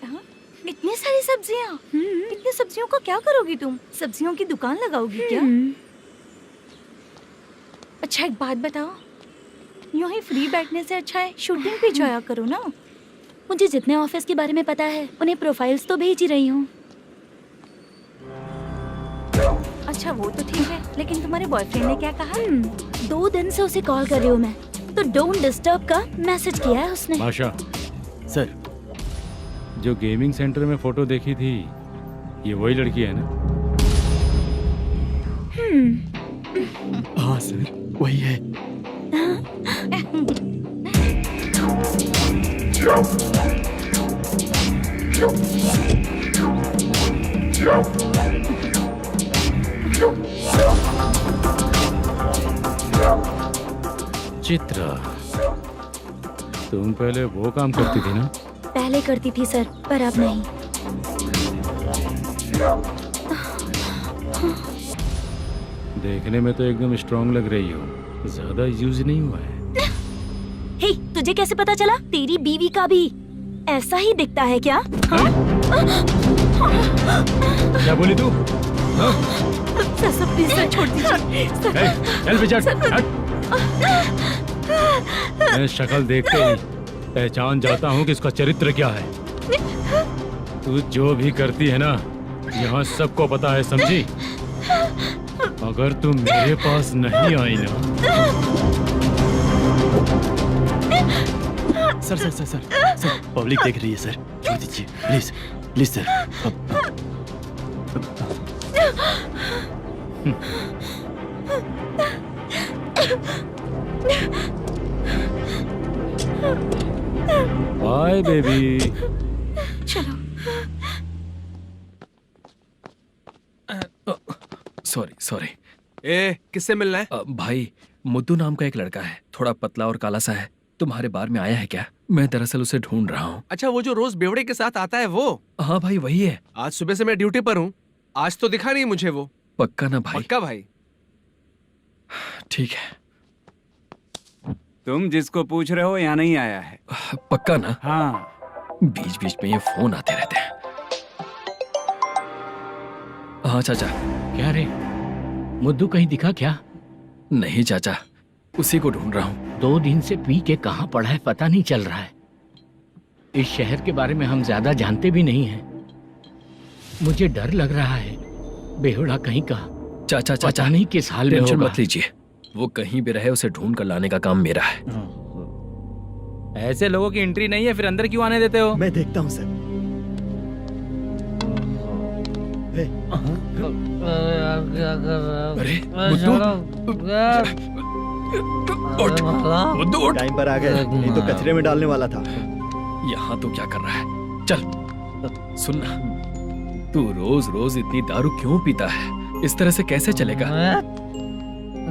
हाँ? इतनी सारी सब्जियाँ, इतनी सब्जियों का क्या करोगी तुम? सब्जियों की दुकान लगाओगी क्या? अच्छा एक बात बताओ, यूं ही फ्री बैठने से अच्छा है शूटिंग भी जाया करो ना। मुझे जितने ऑफिस के बारे में पता है उन्हें प्रोफाइल्स तो भेज ही रही हूँ। अच्छा वो तो ठीक है, लेकिन तुम्हारे बॉयफ्रेंड ने क्या कहा? 2 दिन से उसे कॉल कर रही हूँ मैं, तो डोंट डिस्टर्ब का मैसेज किया है उसने। बादशाह, सर जो गेमिंग सेंटर में फोटो देखी थी, ये वही लड़की है ना? हाँ सर वही है। चित्रा, तुम पहले वो काम करती थी ना? पहले करती थी सर, पर अब नहीं। देखने में तो एकदम स्ट्रांग लग रही हो, ज्यादा यूज नहीं हुआ है। हे, तुझे कैसे पता चला? तेरी बीवी का भी ऐसा ही दिखता है क्या? हाँ? क्या बोली तू? सर प्लीज सर छोड़ दीजिए। चल विजय, हट। मैं शक्ल देखते ही पहचान जाता हूँ कि इसका चरित्र क्या है। तू जो भी करती है ना, यहाँ सबको पता है, समझी? अगर तू मेरे पास नहीं आई ना। Sir sir sir sir sir public देख रही है सर, छोड़ दीजिए please please sir. Bye baby. चलो। Sorry sorry. ए, किससे मिलना है? भाई, मुद्दू नाम का एक लड़का है, थोड़ा पतला और काला सा है, तुम्हारे बार में आया है क्या? मैं दरअसल उसे ढूंढ रहा हूँ। अच्छा, वो जो रोज बेवड़े के साथ आता है वो? हाँ भाई वही है। आज सुबह से मैं ड्यूटी पर हूँ, आज तो दिखा नहीं मुझे वो। पक्का ना भाई? पक्का भाई। ठीक है। तुम जिसको पूछ रहे हो यहाँ नहीं आया है। पक्का ना? हाँ। बीच बीच में ये फोन आते रहते हैं। हाँ चाचा। क्या रे, मुद्दू कहीं दिखा क्या? नहीं चाचा, उसी को ढूंढ रहा हूँ। 2 दिन से पी के कहाँ पड़ा है पता नहीं चल रहा है। इस शहर के बारे में हम ज्यादा जानते भी नहीं हैं। मुझे डर लग रहा है, बेहुड़ा कहीं का। चाचा चाचा पता नहीं किस हाल में टेंशन होगा। मत लीजिए, वो कहीं भी रहे उसे ढूंढ कर लाने का काम मेरा है। ऐसे लोगों की एंट्री नहीं है, फिर अंदर क्यों आने देते हो? मैं देखता हूँ सर। अरे मुद्दू उठ। टाइम पर आ गए, नहीं तो कचरे में डालने वाला था। यहाँ तो क्या कर रहा है? चल सुनना, तू रोज रोज इतनी दारू क्यों पीता है? इस तरह से कैसे चलेगा?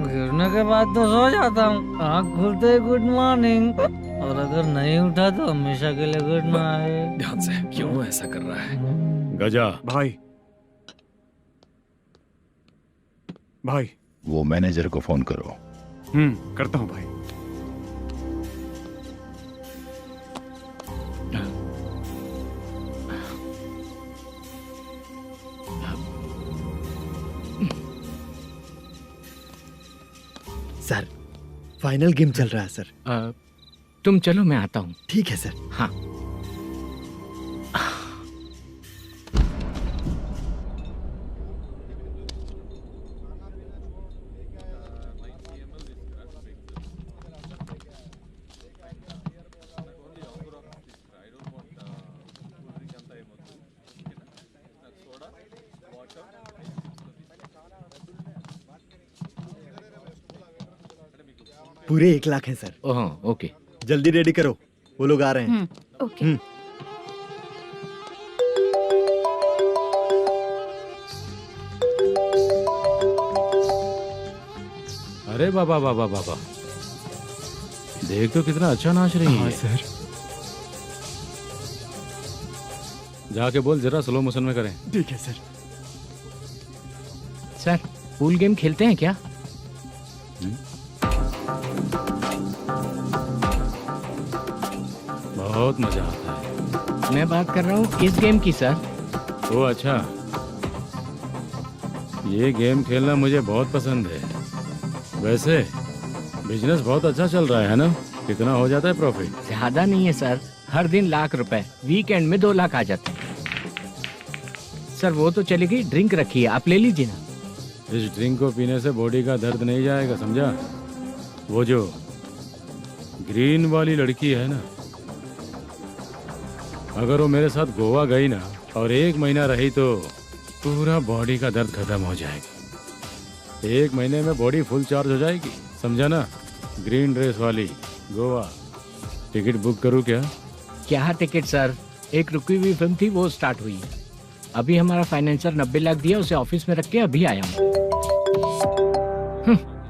गिरने के बाद तो सो जाता हूँ, आँख खुलते ही गुड मॉर्निंग, और अगर नहीं उठा तो हमेशा के लिए गुड नाइट। ध्यान से, क्यों ऐसा कर रहा है? गजा भाई, भाई वो मैनेजर को फोन करो। करता हूँ भाई। सर फाइनल गेम चल रहा है सर। तुम चलो, मैं आता हूँ। ठीक है सर। हाँ। पूरे 1 लाख हैं सर। Oh okay. जल्दी रेडी करो, वो लोग आ रहे हैं। ओके। अरे बाबा बाबा बाबा, देख तो कितना अच्छा नाच रही है। सर। जाके बोल जरा स्लो मोशन में करें। ठीक है सर। सर पूल गेम खेलते हैं क्या? बहुत मजा आता है। मैं बात कर रहा हूँ इस गेम की सर। ओ अच्छा, ये गेम खेलना मुझे बहुत पसंद है। वैसे बिजनेस बहुत अच्छा चल रहा है ना? कितना हो जाता है प्रॉफिट? ज्यादा नहीं है सर, हर दिन लाख रुपए, वीकेंड में 2 लाख आ जाते हैं। सर वो तो चलेगी, ड्रिंक रखी है, आप ले लीजिए ना। इस ड्रिंक को पीने से बॉडी का दर्द नहीं जाएगा, समझा? वो जो ग्रीन वाली लड़की है ना, अगर वो मेरे साथ गोवा गई ना और 1 महीना रही तो पूरा बॉडी का दर्द खत्म हो जाएगा। 1 महीने में बॉडी फुल चार्ज हो जाएगी, समझा ना? ग्रीन ड्रेस वाली गोवा। टिकट बुक करूँ क्या? क्या टिकट सर, एक रुकी हुई फिल्म थी वो स्टार्ट हुई है। अभी हमारा फाइनेंसर 90 लाख दिया, उसे ऑफिस में रख के अभी आया हूँ।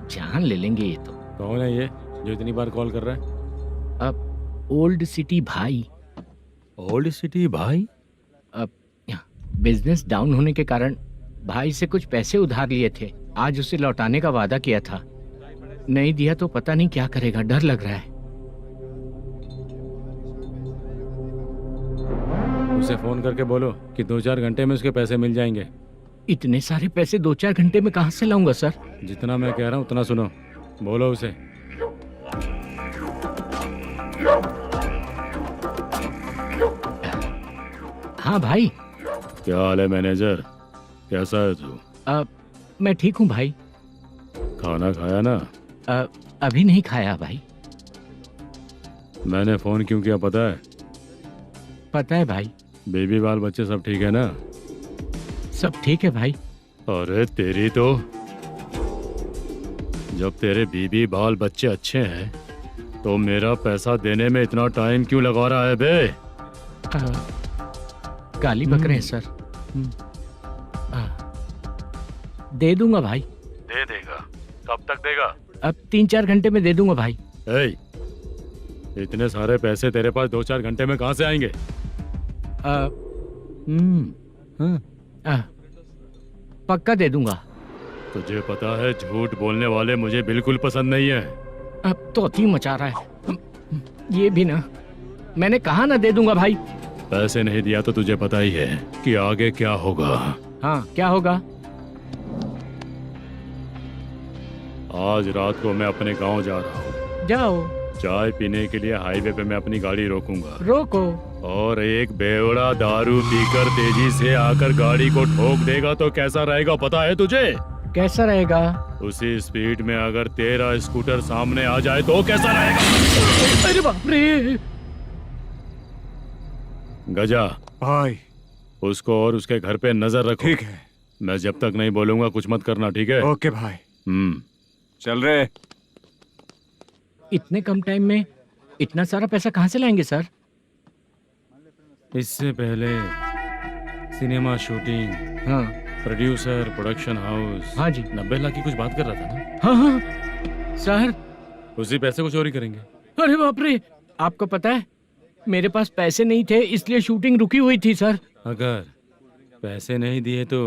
जान ले लेंगे ये तो। कौन है ये जो इतनी बार कॉल कर रहा है? अब ओल्ड सिटी भाई। ओल्ड सिटी भाई? अब बिजनेस डाउन होने के कारण भाई से कुछ पैसे उधार लिए थे, आज उसे लौटाने का वादा किया था। नहीं दिया तो पता नहीं क्या करेगा, डर लग रहा है। उसे फोन करके बोलो कि 2-4 घंटे में उसके पैसे मिल जाएंगे। इतने सारे पैसे 2-4 घंटे में कहाँ से लाऊंगा सर? जितना मैं कह रहा हूँ उतना सुनो, बोलो उसे। हाँ भाई। क्या हाल है मैनेजर, कैसा है तू? मैं ठीक हूँ भाई। खाना खाया ना? अभी नहीं खाया भाई। मैंने फोन क्यों किया पता है? पता है भाई। बेबी बाल बच्चे सब ठीक है ना? सब ठीक है भाई। अरे तेरी तो, जब तेरे बीबी बाल बच्चे अच्छे हैं तो मेरा पैसा देने में इतना टाइम क्यों लगा रहा है बे? गाली बक रहे हैं सर। दे दूंगा भाई। दे देगा? कब तक देगा? अब 3-4 घंटे में दे दूंगा भाई। इतने सारे पैसे तेरे पास 2-4 घंटे में कहाँ से आएंगे? पक्का दे दूंगा। तुझे पता है झूठ बोलने वाले मुझे बिल्कुल पसंद नहीं है। अब तो अति मचा रहा है ये भी ना। मैंने कहा ना दे दूंगा भाई। पैसे नहीं दिया तो तुझे पता ही है कि आगे क्या होगा। हाँ क्या होगा? आज रात को मैं अपने गांव जा रहा हूँ। जाओ। चाय पीने के लिए हाईवे पे मैं अपनी गाड़ी रोकूंगा। रोको। और एक बेवड़ा दारू पीकर तेजी से आकर गाड़ी को ठोक देगा तो कैसा रहेगा पता है तुझे? कैसा रहेगा? उसी स्पीड में अगर तेरा स्कूटर सामने आ जाए तो कैसा रहेगा? अरे बाप रे। गजा भाई, उसको और उसके घर पे नजर रखो। ठीक है। मैं जब तक नहीं बोलूंगा कुछ मत करना, ठीक है? ओके भाई। चल रहे। इतने कम टाइम में इतना सारा पैसा कहाँ से लाएंगे सर? इससे पहले सिनेमा शूटिंग, हाँ, प्रोड्यूसर, प्रोडक्शन हाउस। हाँ जी। 90 लाख की कुछ बात कर रहा था ना? हाँ हाँ सर। उसी पैसे को चोरी करेंगे। अरे बाप रे, आपको पता है मेरे पास पैसे नहीं थे इसलिए शूटिंग रुकी हुई थी सर। अगर पैसे नहीं दिए तो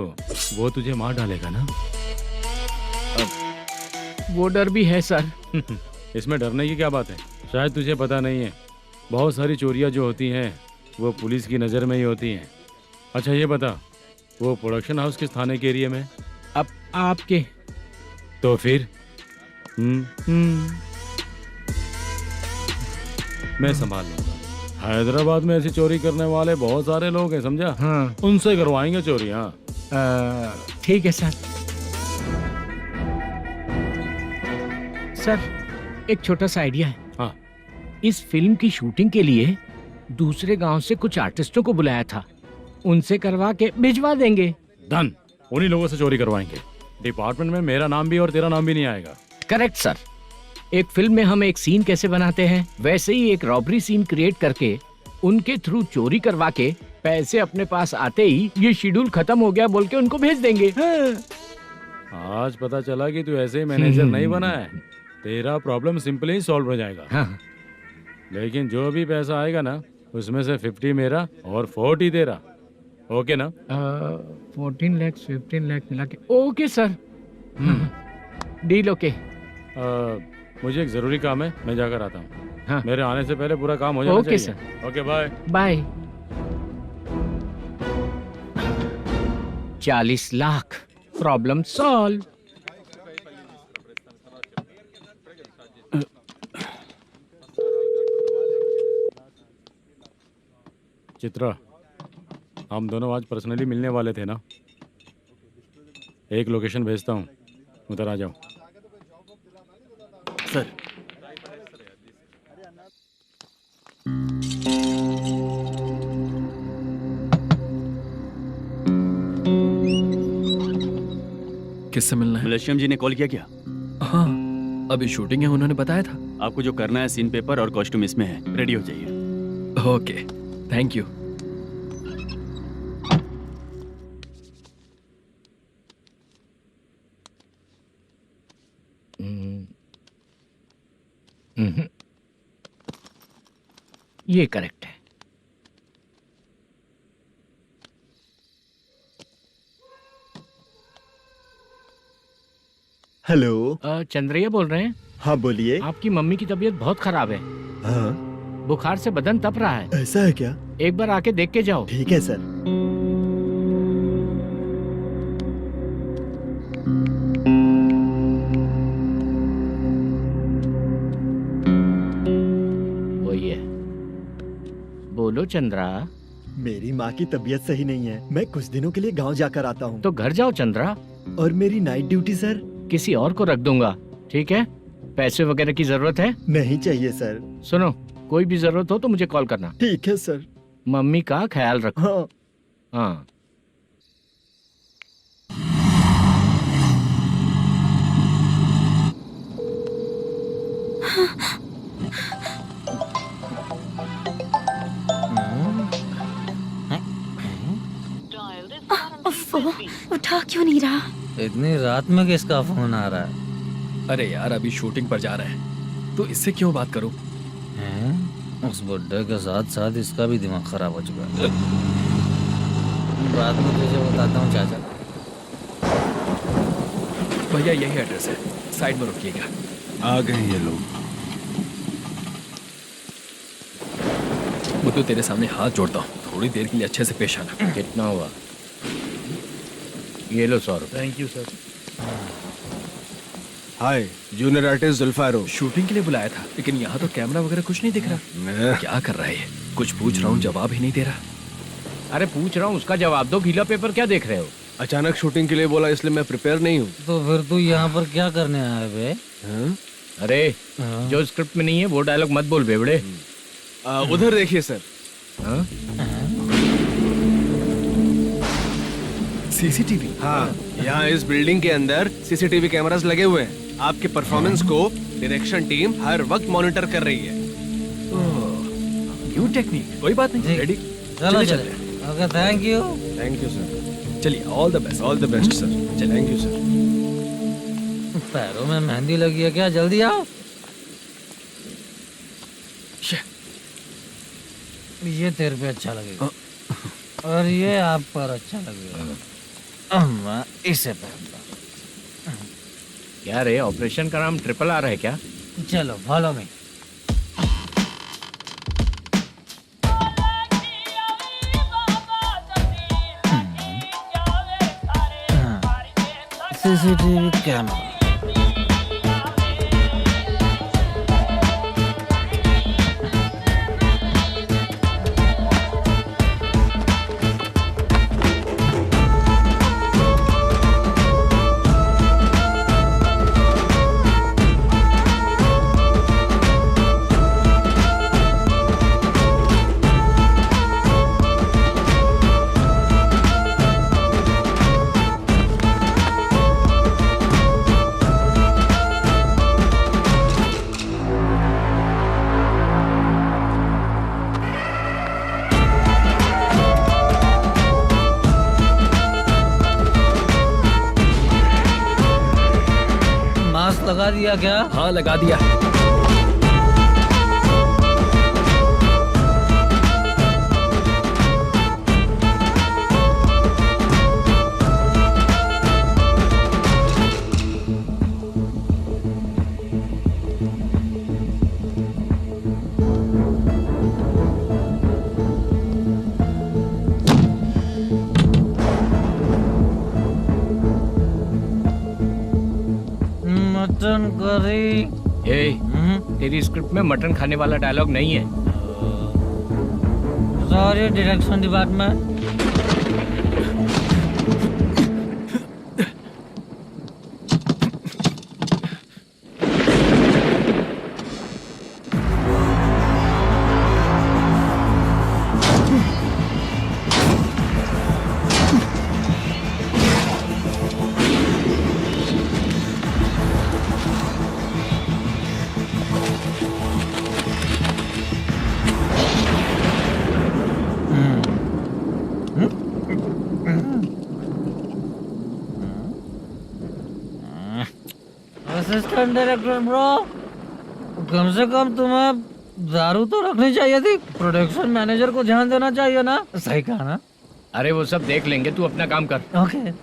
वो तुझे मार डालेगा ना? वो डर भी है सर। इसमें डरने की क्या बात है? शायद तुझे पता नहीं है, बहुत सारी चोरियां जो होती हैं वो पुलिस की नज़र में ही होती हैं। अच्छा ये बता, वो प्रोडक्शन हाउस किस थाने के एरिया में? अब आपके। तो फिर मैं संभाल लूंगा। हैदराबाद में ऐसी चोरी करने वाले बहुत सारे लोग हैं, समझा? हाँ। उनसे करवाएंगे चोरी। हाँ ठीक है सर। सर एक छोटा सा आइडिया है। हाँ। इस फिल्म की शूटिंग के लिए दूसरे गांव से कुछ आर्टिस्टों को बुलाया था, उनसे करवा के भिजवा देंगे। डन, उन्हीं लोगों से चोरी करवाएंगे। डिपार्टमेंट में मेरा नाम भी और तेरा नाम भी नहीं आएगा। Correct sir. एक फिल्म में हम एक सीन कैसे बनाते हैं, वैसे ही एक रॉबरी सीन क्रिएट करके उनके थ्रू चोरी करवा के पैसे अपने पास आते ही ये शेड्यूल खत्म हो गया बोल के उनको भेज देंगे। आज पता चला कि तू ऐसे ही मैनेजर नहीं बना है, तेरा प्रॉब्लम सिंपली ही सॉल्व हो जाएगा। हाँ। लेकिन जो भी पैसा आएगा ना उसमें से 50 मेरा और 40 तेरा, ओके ना? 14 लाख 15 लाख मिला के ओके सर। Deal okay. मुझे एक जरूरी काम है, मैं जाकर आता हूँ। हाँ। मेरे आने से पहले पूरा काम हो जाना ओके चाहिए। Sir. Okay bye bye. 40 lakh problem solve. Chitra, हम दोनों आज पर्सनली मिलने वाले थे ना? एक लोकेशन भेजता हूँ, उधर आ जाओ। सर किससे मिलना है? मलेशियम जी ने कॉल किया क्या? हाँ, अभी शूटिंग है, उन्होंने बताया था। आपको जो करना है सीन पेपर और कॉस्ट्यूम इसमें है, रेडी हो जाइए। Okay, thank you. ये करेक्ट है। हेलो। चंद्रैया बोल रहे हैं? हाँ बोलिए। आपकी मम्मी की तबीयत बहुत खराब है। हाँ। बुखार से बदन तप रहा है। ऐसा है क्या? एक बार आके देख के जाओ। ठीक है सर। वही है। बोलो चंद्रा। मेरी माँ की तबीयत सही नहीं है, मैं कुछ दिनों के लिए गांव जाकर आता हूँ। तो घर जाओ चंद्रा। और मेरी नाइट ड्यूटी सर? किसी और को रख दूंगा, ठीक है? पैसे वगैरह की जरूरत है? नहीं चाहिए सर। सुनो, कोई भी जरूरत हो तो मुझे कॉल करना। ठीक है सर। मम्मी का ख्याल रखो। हाँ। हाँ। उठा क्यों नहीं रहा? इतनी रात में किसका फोन आ रहा है? अरे यार, अभी शूटिंग पर जा रहे हैं, तो इससे क्यों बात करूं? उस बुड्ढे के साथ साथ इसका भी दिमाग खराब हो चुका है। बाद में तुझे बताता हूँ चाचा। भैया यही एड्रेस है, साइड में रुकिएगा। आ गए ये लोग। वो तो तेरे सामने हाथ जोड़ता हूँ, थोड़ी देर के लिए अच्छे से पेश आना। कितना हुआ? ये लो 100 रुपए। Thank you sir. Hi, junior artist जुल्फारो। शूटिंग के लिए बुलाया था, लेकिन यहाँ तो कैमरा वगैरह कुछ नहीं दिख रहा। क्या कर रहा है ये? कुछ पूछ रहा हूँ, जवाब ही नहीं दे रहा। अरे पूछ रहा हूँ, उसका जवाब दो। गीला पेपर क्या देख रहे हो? अचानक शूटिंग के लिए बोला, इसलिए मैं प्रिपेयर नहीं हूँ। तो फिर तू यहाँ पर क्या करने आया बे? अरे जो स्क्रिप्ट में नहीं है वो डायलॉग मत बोल बेवड़े। उधर देखिए सर। सीसीटीवी? हाँ, यहाँ इस बिल्डिंग के अंदर सीसीटीवी कैमरास लगे हुए हैं। आपके परफॉर्मेंस को डायरेक्शन टीम हर वक्त मॉनिटर कर रही है। न्यू टेक्निक, कोई बात नहीं। रेडी? चलो चले। Okay, thank you. Thank you sir. चलिए, all the best. All the best sir. Thank you sir. पैरों में मेहंदी लगी है क्या? जल्दी आओ। ये तेरे पे अच्छा लगेगा और ये आप पर अच्छा लगेगा। मैं इसे पहनता। क्या रे, ऑपरेशन का नाम ट्रिपल आर है क्या? चलो फॉलो मी। CCTV camera. लगा दिया क्या? हाँ लगा दिया। Mutton curry. तेरी स्क्रिप्ट में मटन खाने वाला डायलॉग नहीं है। Sorry direction department. Assistant director bro, कम से कम तुम्हें दारू तो रखनी चाहिए थी। प्रोडक्शन मैनेजर को ध्यान देना चाहिए ना। सही कहा ना? अरे वो सब देख लेंगे, तू अपना काम कर। ओके।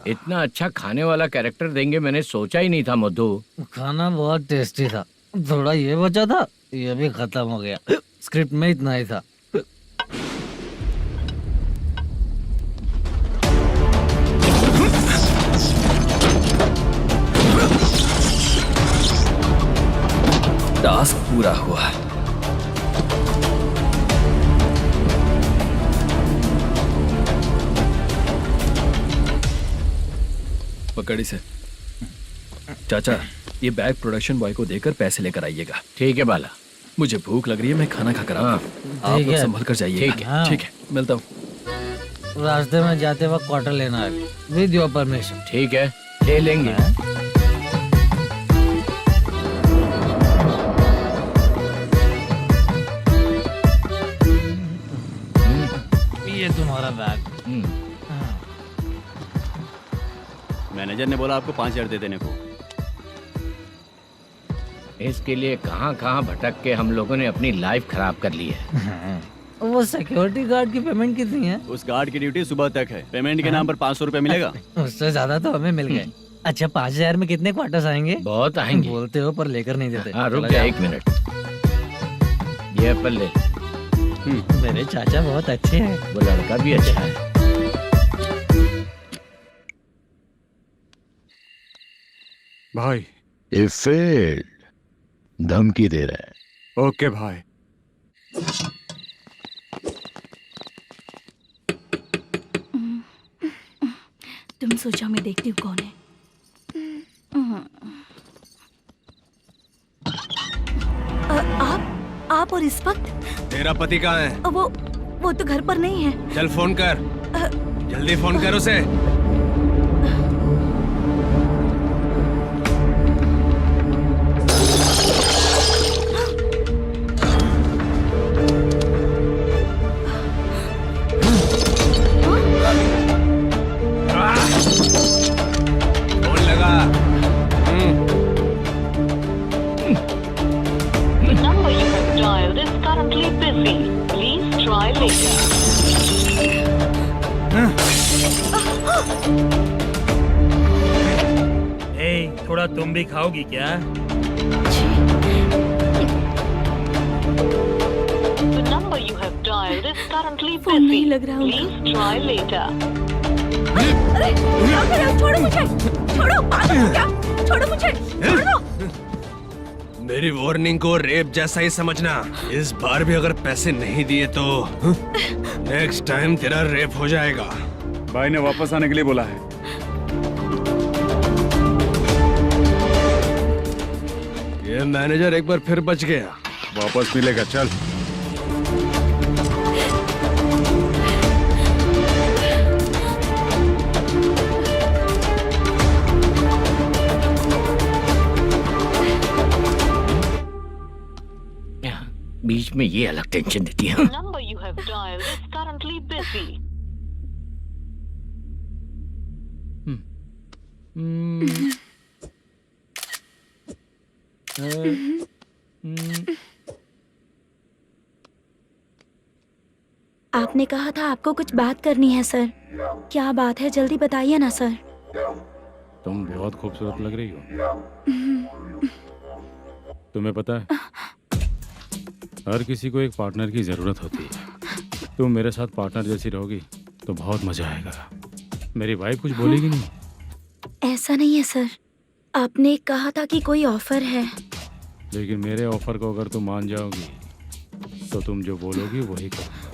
इतना अच्छा खाने वाला कैरेक्टर देंगे मैंने सोचा ही नहीं था मधु। खाना बहुत टेस्टी था। थोड़ा ये बचा था, ये भी खत्म हो गया। स्क्रिप्ट में इतना ही था। टास्क पूरा हुआ। पकड़ी से। चाचा, ये बैग प्रोडक्शन बॉय को देकर पैसे लेकर आइएगा। ठीक है बाला। मुझे भूख लग रही है, मैं खाना खाकर आता हूँ। आप लोग संभल कर जाइए। ठीक है। ठीक है, मिलता हूँ। रास्ते में जाते वक्त क्वार्टर लेना है, विद योर परमिशन। ठीक है, ले लेंगे। ये तुम्हारा बैग। मैनेजर ने बोला आपको 5,000 दे देने को। इसके लिए कहाँ कहाँ भटक के हम लोगों ने अपनी लाइफ खराब कर ली है। वो सिक्योरिटी गार्ड की पेमेंट कितनी है? उस गार्ड की ड्यूटी सुबह तक है। पेमेंट के नाम पर 500 रुपए मिलेगा। उससे ज्यादा तो हमें मिल गए। अच्छा, 5,000 में कितने क्वार्टर्स आएंगे? बहुत आएंगे। बोलते हो पर लेकर नहीं देते। हाँ रुक जा 1 मिनट। ये एप्पल ले। मेरे चाचा बहुत अच्छे हैं। वो लड़का भी अच्छा है। भाई ये फेल्ड धमकी दे रहा है। ओके भाई। तुम सोचो, मैं देखती हूँ कौन है। आप और इस वक्त? तेरा पति कहाँ है? वो तो घर पर नहीं है। चल फोन कर, जल्दी फोन कर उसे। फोन लगा। The number you have dialed is currently busy. Please try later. थोड़ा तुम भी खाओगी क्या? The number you have dialed is currently phone busy. नहीं लग रहा Please try later. अरे क्या कर रहे हो? छोड़ो मुझे, छोड़ो। पागल हो क्या? छोड़ो मुझे, छोड़ो। मेरी वार्निंग को रेप जैसा ही समझना। इस बार भी अगर पैसे नहीं दिए तो नेक्स्ट टाइम तेरा रेप हो जाएगा। भाई ने वापस आने के लिए बोला है। ये मैनेजर एक बार फिर बच गया। वापस मिलेगा, चल। बीच में ये अलग टेंशन देती है। Number you have dialed is currently busy. आपने कहा था आपको कुछ बात करनी है सर। क्या बात है, जल्दी बताइए ना सर। तुम बहुत खूबसूरत लग रही हो। तुम्हें पता है, हर किसी को एक पार्टनर की जरूरत होती है। तुम मेरे साथ पार्टनर जैसी रहोगी तो बहुत मजा आएगा। मेरी वाइफ कुछ बोलेगी नहीं? ऐसा नहीं है सर, आपने कहा था कि कोई ऑफर है। लेकिन मेरे ऑफर को अगर तुम मान जाओगी तो तुम जो बोलोगी वही करूँगा।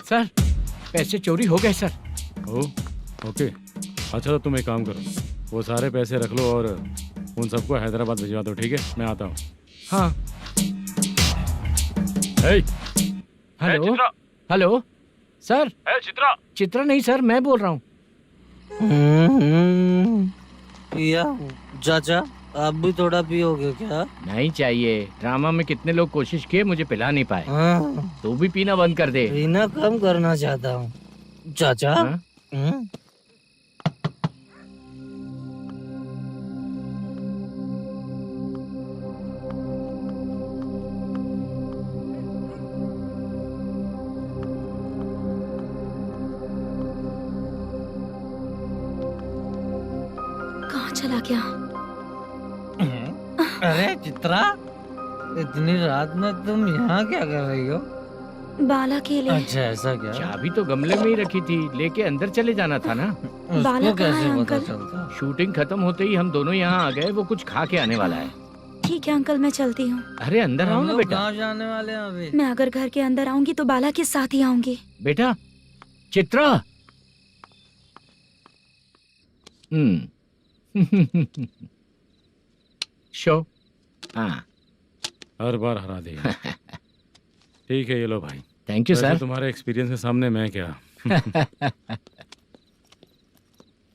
सर, पैसे चोरी हो गए सर। ओके, अच्छा तो तुम एक काम करो, वो सारे पैसे रख लो और उन सबको हैदराबाद भिजवा दो, ठीक है? मैं आता हूँ। हाँ। Hello hello sir. Chitra? Chitra नहीं सर, मैं बोल रहा हूँ। या चाचा, आप भी थोड़ा पियोगे क्या? नहीं चाहिए। ड्रामा में कितने लोग कोशिश किए, मुझे पिला नहीं पाए। तू भी पीना बंद कर दे। पीना कम करना चाहता हूँ चाचा। कहाँ चला गया? अरे चित्रा, इतनी रात में तुम यहाँ क्या कर रही हो? बाला के लिए। अच्छा ऐसा क्या? चाबी तो गमले में ही रखी थी, लेके अंदर चले जाना था ना। बाला उसको कहाँ है कैसे पता अंकल? चलता? शूटिंग खत्म होते ही हम दोनों यहाँ आ गए। वो कुछ खा के आने वाला है। ठीक है अंकल, मैं चलती हूँ। अरे अंदर आओ हम ना लोग बेटा। कहाँ जाने वाले हैं अभी? मैं अगर घर के अंदर आऊंगी तो बाला के साथ ही आऊंगी। बेटा चित्रा। शो। हाँ, हर बार हरा देगा। ठीक है, ये लो भाई। थैंक यू वैसे सर। तुम्हारे एक्सपीरियंस के सामने मैं क्या।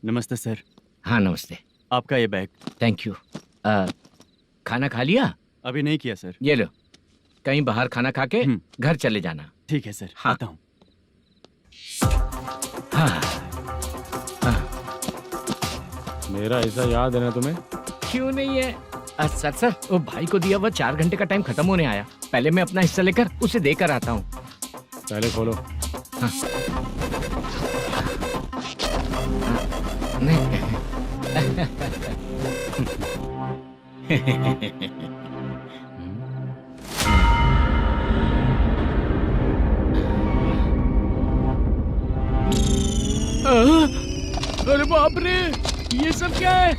नमस्ते सर। हाँ नमस्ते। आपका ये बैग। Thank you. खाना खा लिया? अभी नहीं किया सर। ये लो, कहीं बाहर खाना खा के घर चले जाना। ठीक है सर। हाँ। आता हूँ। हाँ। मेरा ऐसा याद है ना तुम्हें? क्यों नहीं है सर। सर वो भाई को दिया हुआ 4 घंटे का टाइम खत्म होने आया। पहले मैं अपना हिस्सा लेकर उसे देकर आता हूँ। पहले खोलो। हाँ। अरे बाप रे, ये सब क्या है?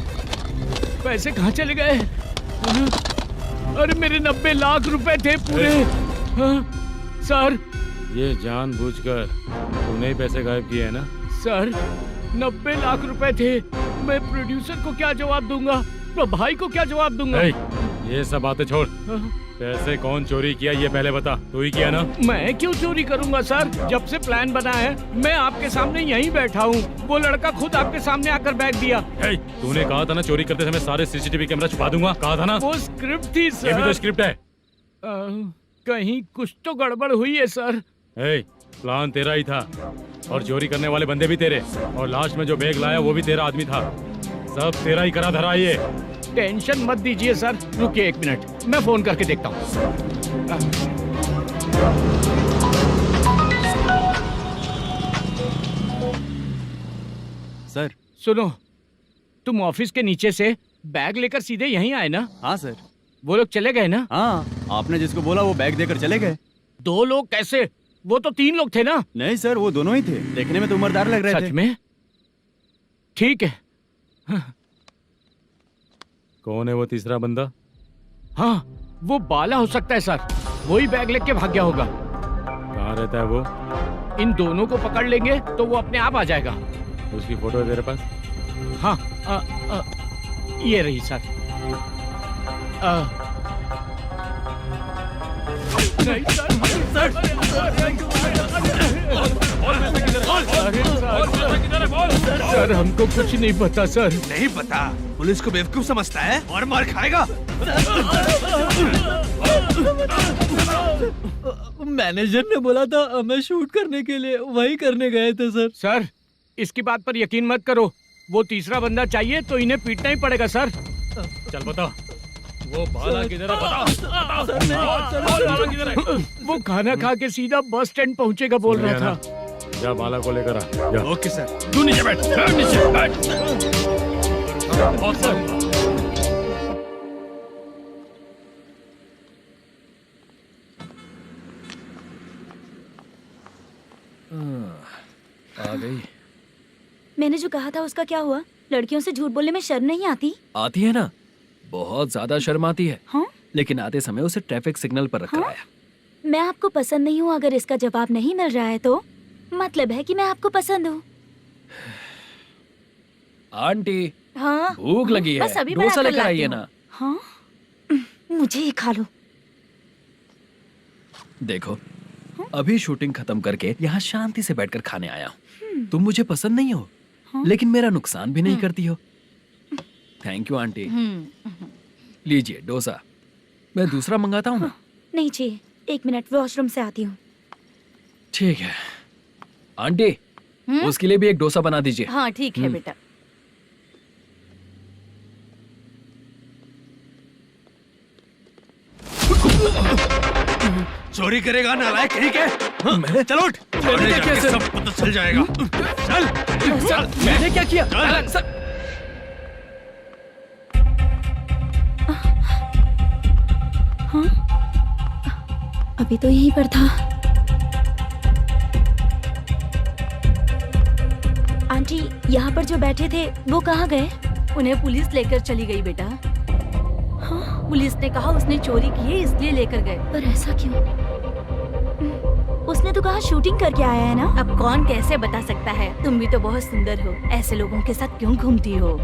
पैसे कहाँ चले गए? अरे मेरे 90 लाख रुपए थे पूरे। सर, ये जानबूझकर तूने ही पैसे गायब किए हैं ना? सर 90 लाख रुपए थे। मैं प्रोड्यूसर को क्या जवाब दूंगा, तो भाई को क्या जवाब दूंगा? ये सब बातें छोड़। पैसे कौन चोरी किया ये पहले बता। तू ही किया ना? मैं क्यों चोरी करूंगा सर? जब से प्लान बना है मैं आपके सामने यहीं बैठा हूँ। वो लड़का खुद आपके सामने आकर बैग दिया। तूने कहा था ना चोरी करते समय सारे सीसीटीवी कैमरा छुपा दूंगा, कहा था ना? वो स्क्रिप्ट थी सर। ये भी तो स्क्रिप्ट है। कहीं कुछ तो गड़बड़ हुई है सर। प्लान तेरा ही था और चोरी करने वाले बंदे भी तेरे, और लास्ट में जो बैग लाया वो भी तेरा आदमी था। सब तेरा ही करा धरा। ये टेंशन मत दीजिए सर। रुकिए 1 मिनट, मैं फोन करके देखता हूँ। सर सुनो, तुम ऑफिस के नीचे से बैग लेकर सीधे यहीं आए ना? हाँ सर। वो लोग चले गए ना? हाँ, आपने जिसको बोला वो बैग देकर चले गए। 2 लोग कैसे? वो तो 3 लोग थे ना? नहीं सर, वो दोनों ही थे। देखने में तो उम्रदार लग रहे थे। सच में? ठीक है। कौन है वो तीसरा बंदा? हाँ, वो बाला हो सकता है सर। वही बैग लेके भाग गया होगा। कहाँ कहाँ रहता है वो? इन दोनों को पकड़ लेंगे तो वो अपने आप आ जाएगा। उसकी फोटो है तेरे पास? हाँ ये रही सर। नहीं सर हमको कुछ नहीं पता सर। नहीं पता? पुलिस को बेवकूफ समझता है और मार खाएगा। मैनेजर ने बोला था हमें शूट करने के लिए, वही करने गए थे सर। सर इसकी बात पर यकीन मत करो, वो तीसरा बंदा चाहिए तो इन्हें पीटना ही पड़ेगा सर। चल बता, वो बाला किधर है? बता। वो खाना खा के सीधा बस स्टैंड पहुंचेगा बोल रहा था। जा बाला को लेकर आ। जा। Okay sir. तू नीचे बैठ, नीचे बैठ। बहुत सर। आ गई। मैंने जो कहा था उसका क्या हुआ? लड़कियों से झूठ बोलने में शर्म नहीं आती? आती है ना, बहुत ज्यादा शर्म आती है। हाँ? लेकिन आते समय उसे ट्रैफिक सिग्नल पर रखकर आया। मैं आपको पसंद नहीं हूँ अगर इसका जवाब नहीं मिल रहा है तो मतलब है कि मैं आपको पसंद हूँ। आंटी हाँ भूख लगी है, बस अभी डोसा बनाकर लेकर लाती आइए हूँ। ना। हाँ मुझे ही खा लो। देखो अभी शूटिंग खत्म करके यहाँ शांति से बैठकर खाने आया हूँ। तुम मुझे पसंद नहीं हो, लेकिन मेरा नुकसान भी नहीं करती हो। Thank you aunty. लीजिए डोसा। मैं दूसरा मंगाता हूँ ना? नहीं चाहिए, 1 मिनट वॉशरूम से आती हूँ। ठीक है आंटी, उसके लिए भी एक डोसा बना दीजिए। हाँ ठीक है बेटा। चोरी करेगा नालायक कहीं के? मैंने चल उठ, मैंने क्या किया सर? सब पता चल जाएगा। चल सर मैंने क्या किया? सर हाँ अभी तो यहीं पर था। आंटी यहाँ पर जो बैठे थे वो कहाँ गए? उन्हें पुलिस लेकर चली गई बेटा। हाँ? पुलिस ने कहा उसने चोरी की है इसलिए लेकर गए। पर ऐसा क्यों? उसने तो कहा शूटिंग करके आया है ना। अब कौन कैसे बता सकता है? तुम भी तो बहुत सुंदर हो, ऐसे लोगों के साथ क्यों घूमती हो?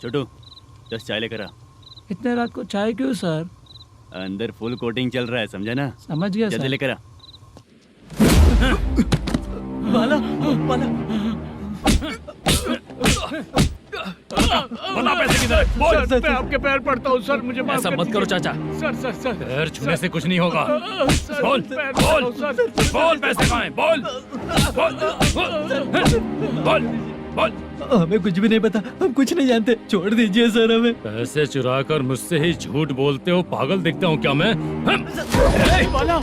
छोटू 10 चाय लेकर आ। इतने रात को चाय क्यों सर? अंदर फुल कोटिंग चल रहा है, समझा ना? समझ गया जल्दी सर। लेकर आ। बाला बाला बता पैसे किधर है? बोल। सर मैं आपके पैर पड़ता हूँ सर, मुझे माफ ऐसा कर मत करो दीजिए। चाचा। सर सर सर पैर छूने से कुछ नहीं होगा। सर, बोल पैर बोल पड़ता हूँ, सर। बोल, पैसे कहाँ हैं? बोल बोल बोल बोल। हमें कुछ भी नहीं पता, हम कुछ नहीं जानते, छोड़ दीजिए सर हमें। पैसे चुरा कर मुझसे ही झूठ बोलते हो? पागल दिखता हूँ क्या मैं? बाला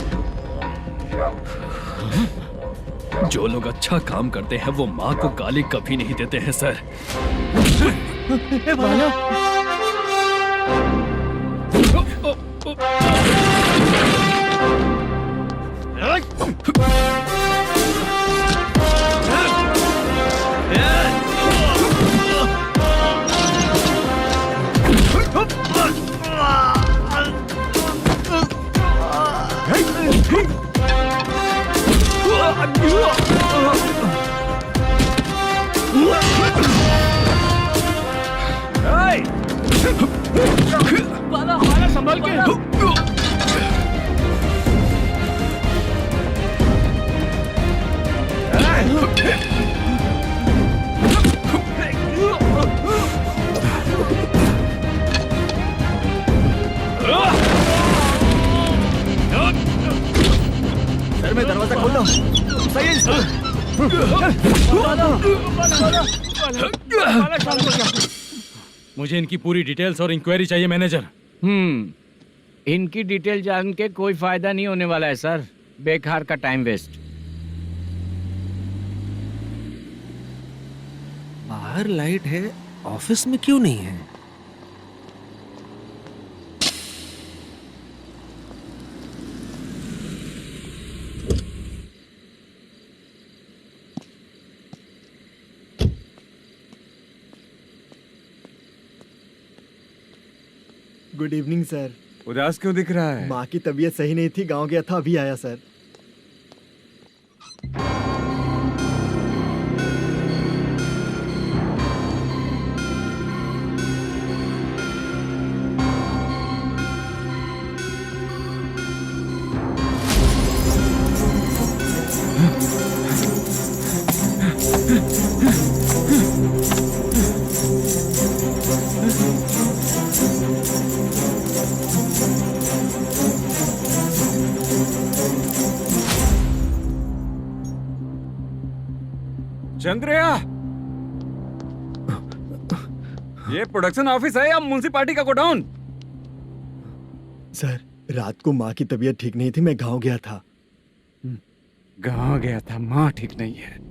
जो लोग अच्छा काम करते हैं वो माँ को गाली कभी नहीं देते हैं सर। बाला बाला बाला संभल के। सर मैं दरवाजा खोल रहा हूँ। सही है। मुझे इनकी पूरी डिटेल्स और इंक्वायरी चाहिए मैनेजर। इनकी डिटेल जान के कोई फायदा नहीं होने वाला है सर, बेकार का टाइम वेस्ट। बाहर लाइट है, ऑफिस में क्यों नहीं है? Good evening sir. उदास क्यों दिख रहा है? माँ की तबीयत सही नहीं थी, गांव गया था, अभी आया सर। चंद्रया, ये प्रोडक्शन ऑफिस है या म्युनिसिपालिटी का गोडाउन? सर, रात को माँ की तबीयत ठीक नहीं थी, मैं गांव गया था। गांव गया था, माँ ठीक नहीं है।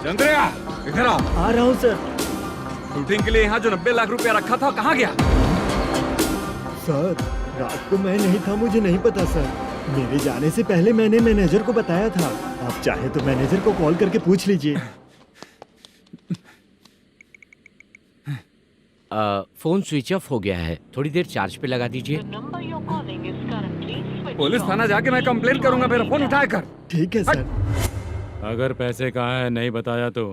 चंद्रया, इधर आ रहा हूँ सर। शूटिंग के लिए यहाँ जो 90 लाख रुपया रखा था, कहाँ गया? सर, रात को मैं नहीं था, मुझे नहीं पता सर। मेरे जाने से पहले मैंने मैनेजर को बताया था। आप चाहे तो मैनेजर को कॉल करके पूछ लीजिए। फोन स्विच ऑफ हो गया है, थोड़ी देर चार्ज पे लगा दीजिए। पुलिस थाना जाके मैं कंप्लेन करूंगा, मेरा फोन उठाया कर। ठीक है सर। अगर पैसे कहाँ है नहीं बताया तो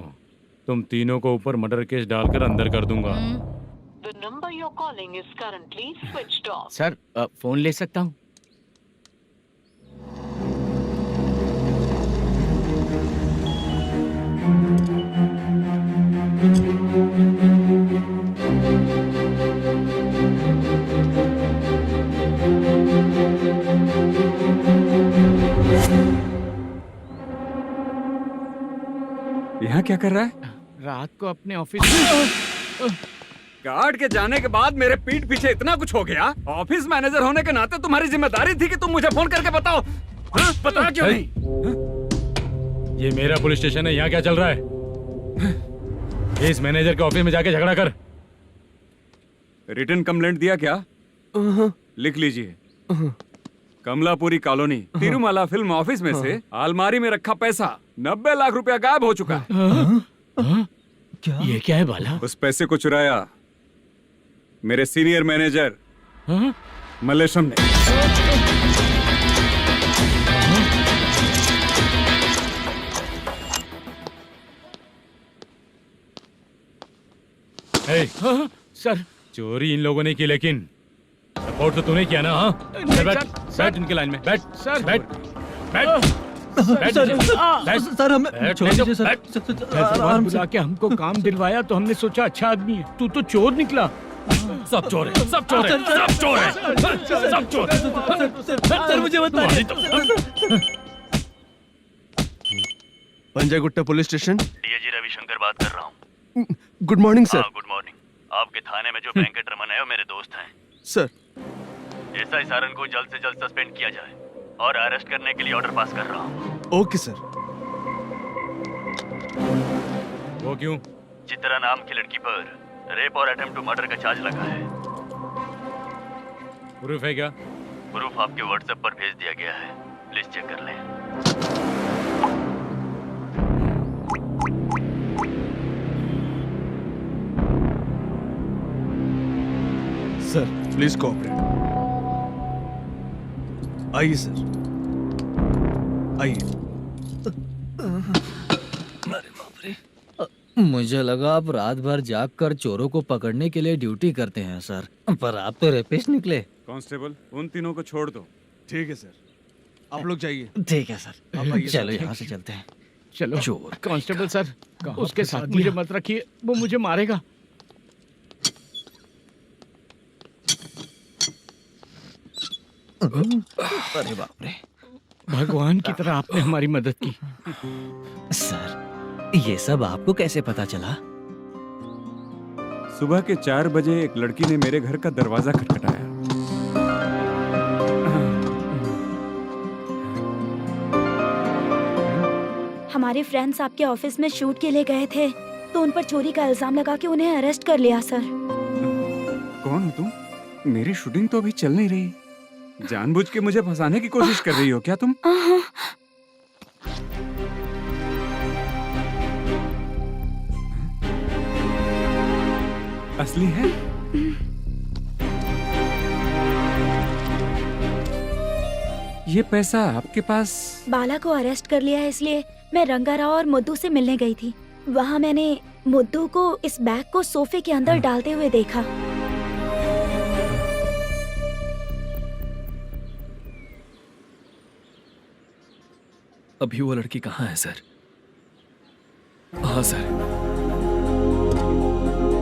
तुम तीनों को ऊपर मर्डर केस डालकर अंदर कर दूंगा। सर, फोन ले सकता हूँ? यहाँ क्या कर रहा है? रात को अपने ऑफिस गार्ड के जाने के बाद मेरे पीठ पीछे इतना कुछ हो गया। ऑफिस मैनेजर होने के नाते तुम्हारी जिम्मेदारी थी कि तुम मुझे फोन करके बताओ। हाँ? पता क्यों नहीं? ये मेरा पुलिस स्टेशन है, यहाँ क्या चल रहा है? इस मैनेजर के ऑफिस में जाके झगड़ा कर। रिटन कंप्लेंट दिया क्या? लिख लीजिए। Kamalapuri colony, Tirumala film office में से अलमारी में रखा पैसा 90 लाख रुपया गायब हो चुका है। क्या? ये क्या है बाला? उस पैसे को चुराया मेरे सीनियर मैनेजर मल्लेशम ने। सर, चोरी इन लोगों ने की, लेकिन सपोर्ट तो तूने किया ना? हाँ, बैठ इनके लाइन में, बैठ सर, बैठ सर, हमें छोड़ दीजिए सर। हैदराबाद बुला के हमको काम दिलवाया तो हमने सोचा अच्छा आदमी है, तू तो चोर निकला। सब चोर है, सब चोर है, सब चोर है, सब चोर है। सर, मुझे बताइए। Panjagutta police station, DAG Ravishankar बात कर रहा हूँ। Good morning sir. Good morning. आपके थाने में जो वेंकट रमन है वो मेरे दोस्त हैं। सर, एसआई सारन को जल्द से जल्द सस्पेंड किया जाए और अरेस्ट करने के लिए ऑर्डर पास कर रहा हूँ। Okay sir. वो क्यों? चित्रा नाम की लड़की पर रेप और अटेम्प्ट टू मर्डर का चार्ज लगा है। प्रूफ है क्या? प्रूफ आपके व्हाट्सएप पर भेज दिया गया है, प्लीज चेक कर लें। Sir, please cooperate. आइए सर, आइए। मुझे लगा आप रात भर जाग कर चोरों को पकड़ने के लिए ड्यूटी करते हैं सर, पर आप तो रेपिस्ट निकले। कांस्टेबल, उन तीनों को छोड़ दो। ठीक है सर, आप लोग जाइए। ठीक है सर, आप आइए। चलो यहाँ से चलते हैं। चलो। चोर कांस्टेबल सर, उसके साथ मुझे मत रखिए, वो मुझे मारेगा। अरे बाप रे, भगवान की तरह आपने हमारी मदद की। सर, ये सब आपको कैसे पता चला? सुबह के 4 बजे एक लड़की ने मेरे घर का दरवाजा खटखटाया। हमारे फ्रेंड्स आपके ऑफिस में शूट के लिए गए थे, तो उन पर चोरी का इल्जाम लगा के उन्हें अरेस्ट कर लिया सर। कौन हो तुम? मेरी शूटिंग तो अभी चल नहीं रही। जानबूझ के मुझे फंसाने की कोशिश कर रही हो क्या तुम? असली है? ये पैसा आपके पास? बाला को अरेस्ट कर लिया है इसलिए मैं रंगाराव और मुद्दू से मिलने गई थी। वहाँ मैंने मुद्दू को इस बैग को सोफे के अंदर डालते हुए देखा। अभी वो लड़की कहाँ है सर? हाँ सर,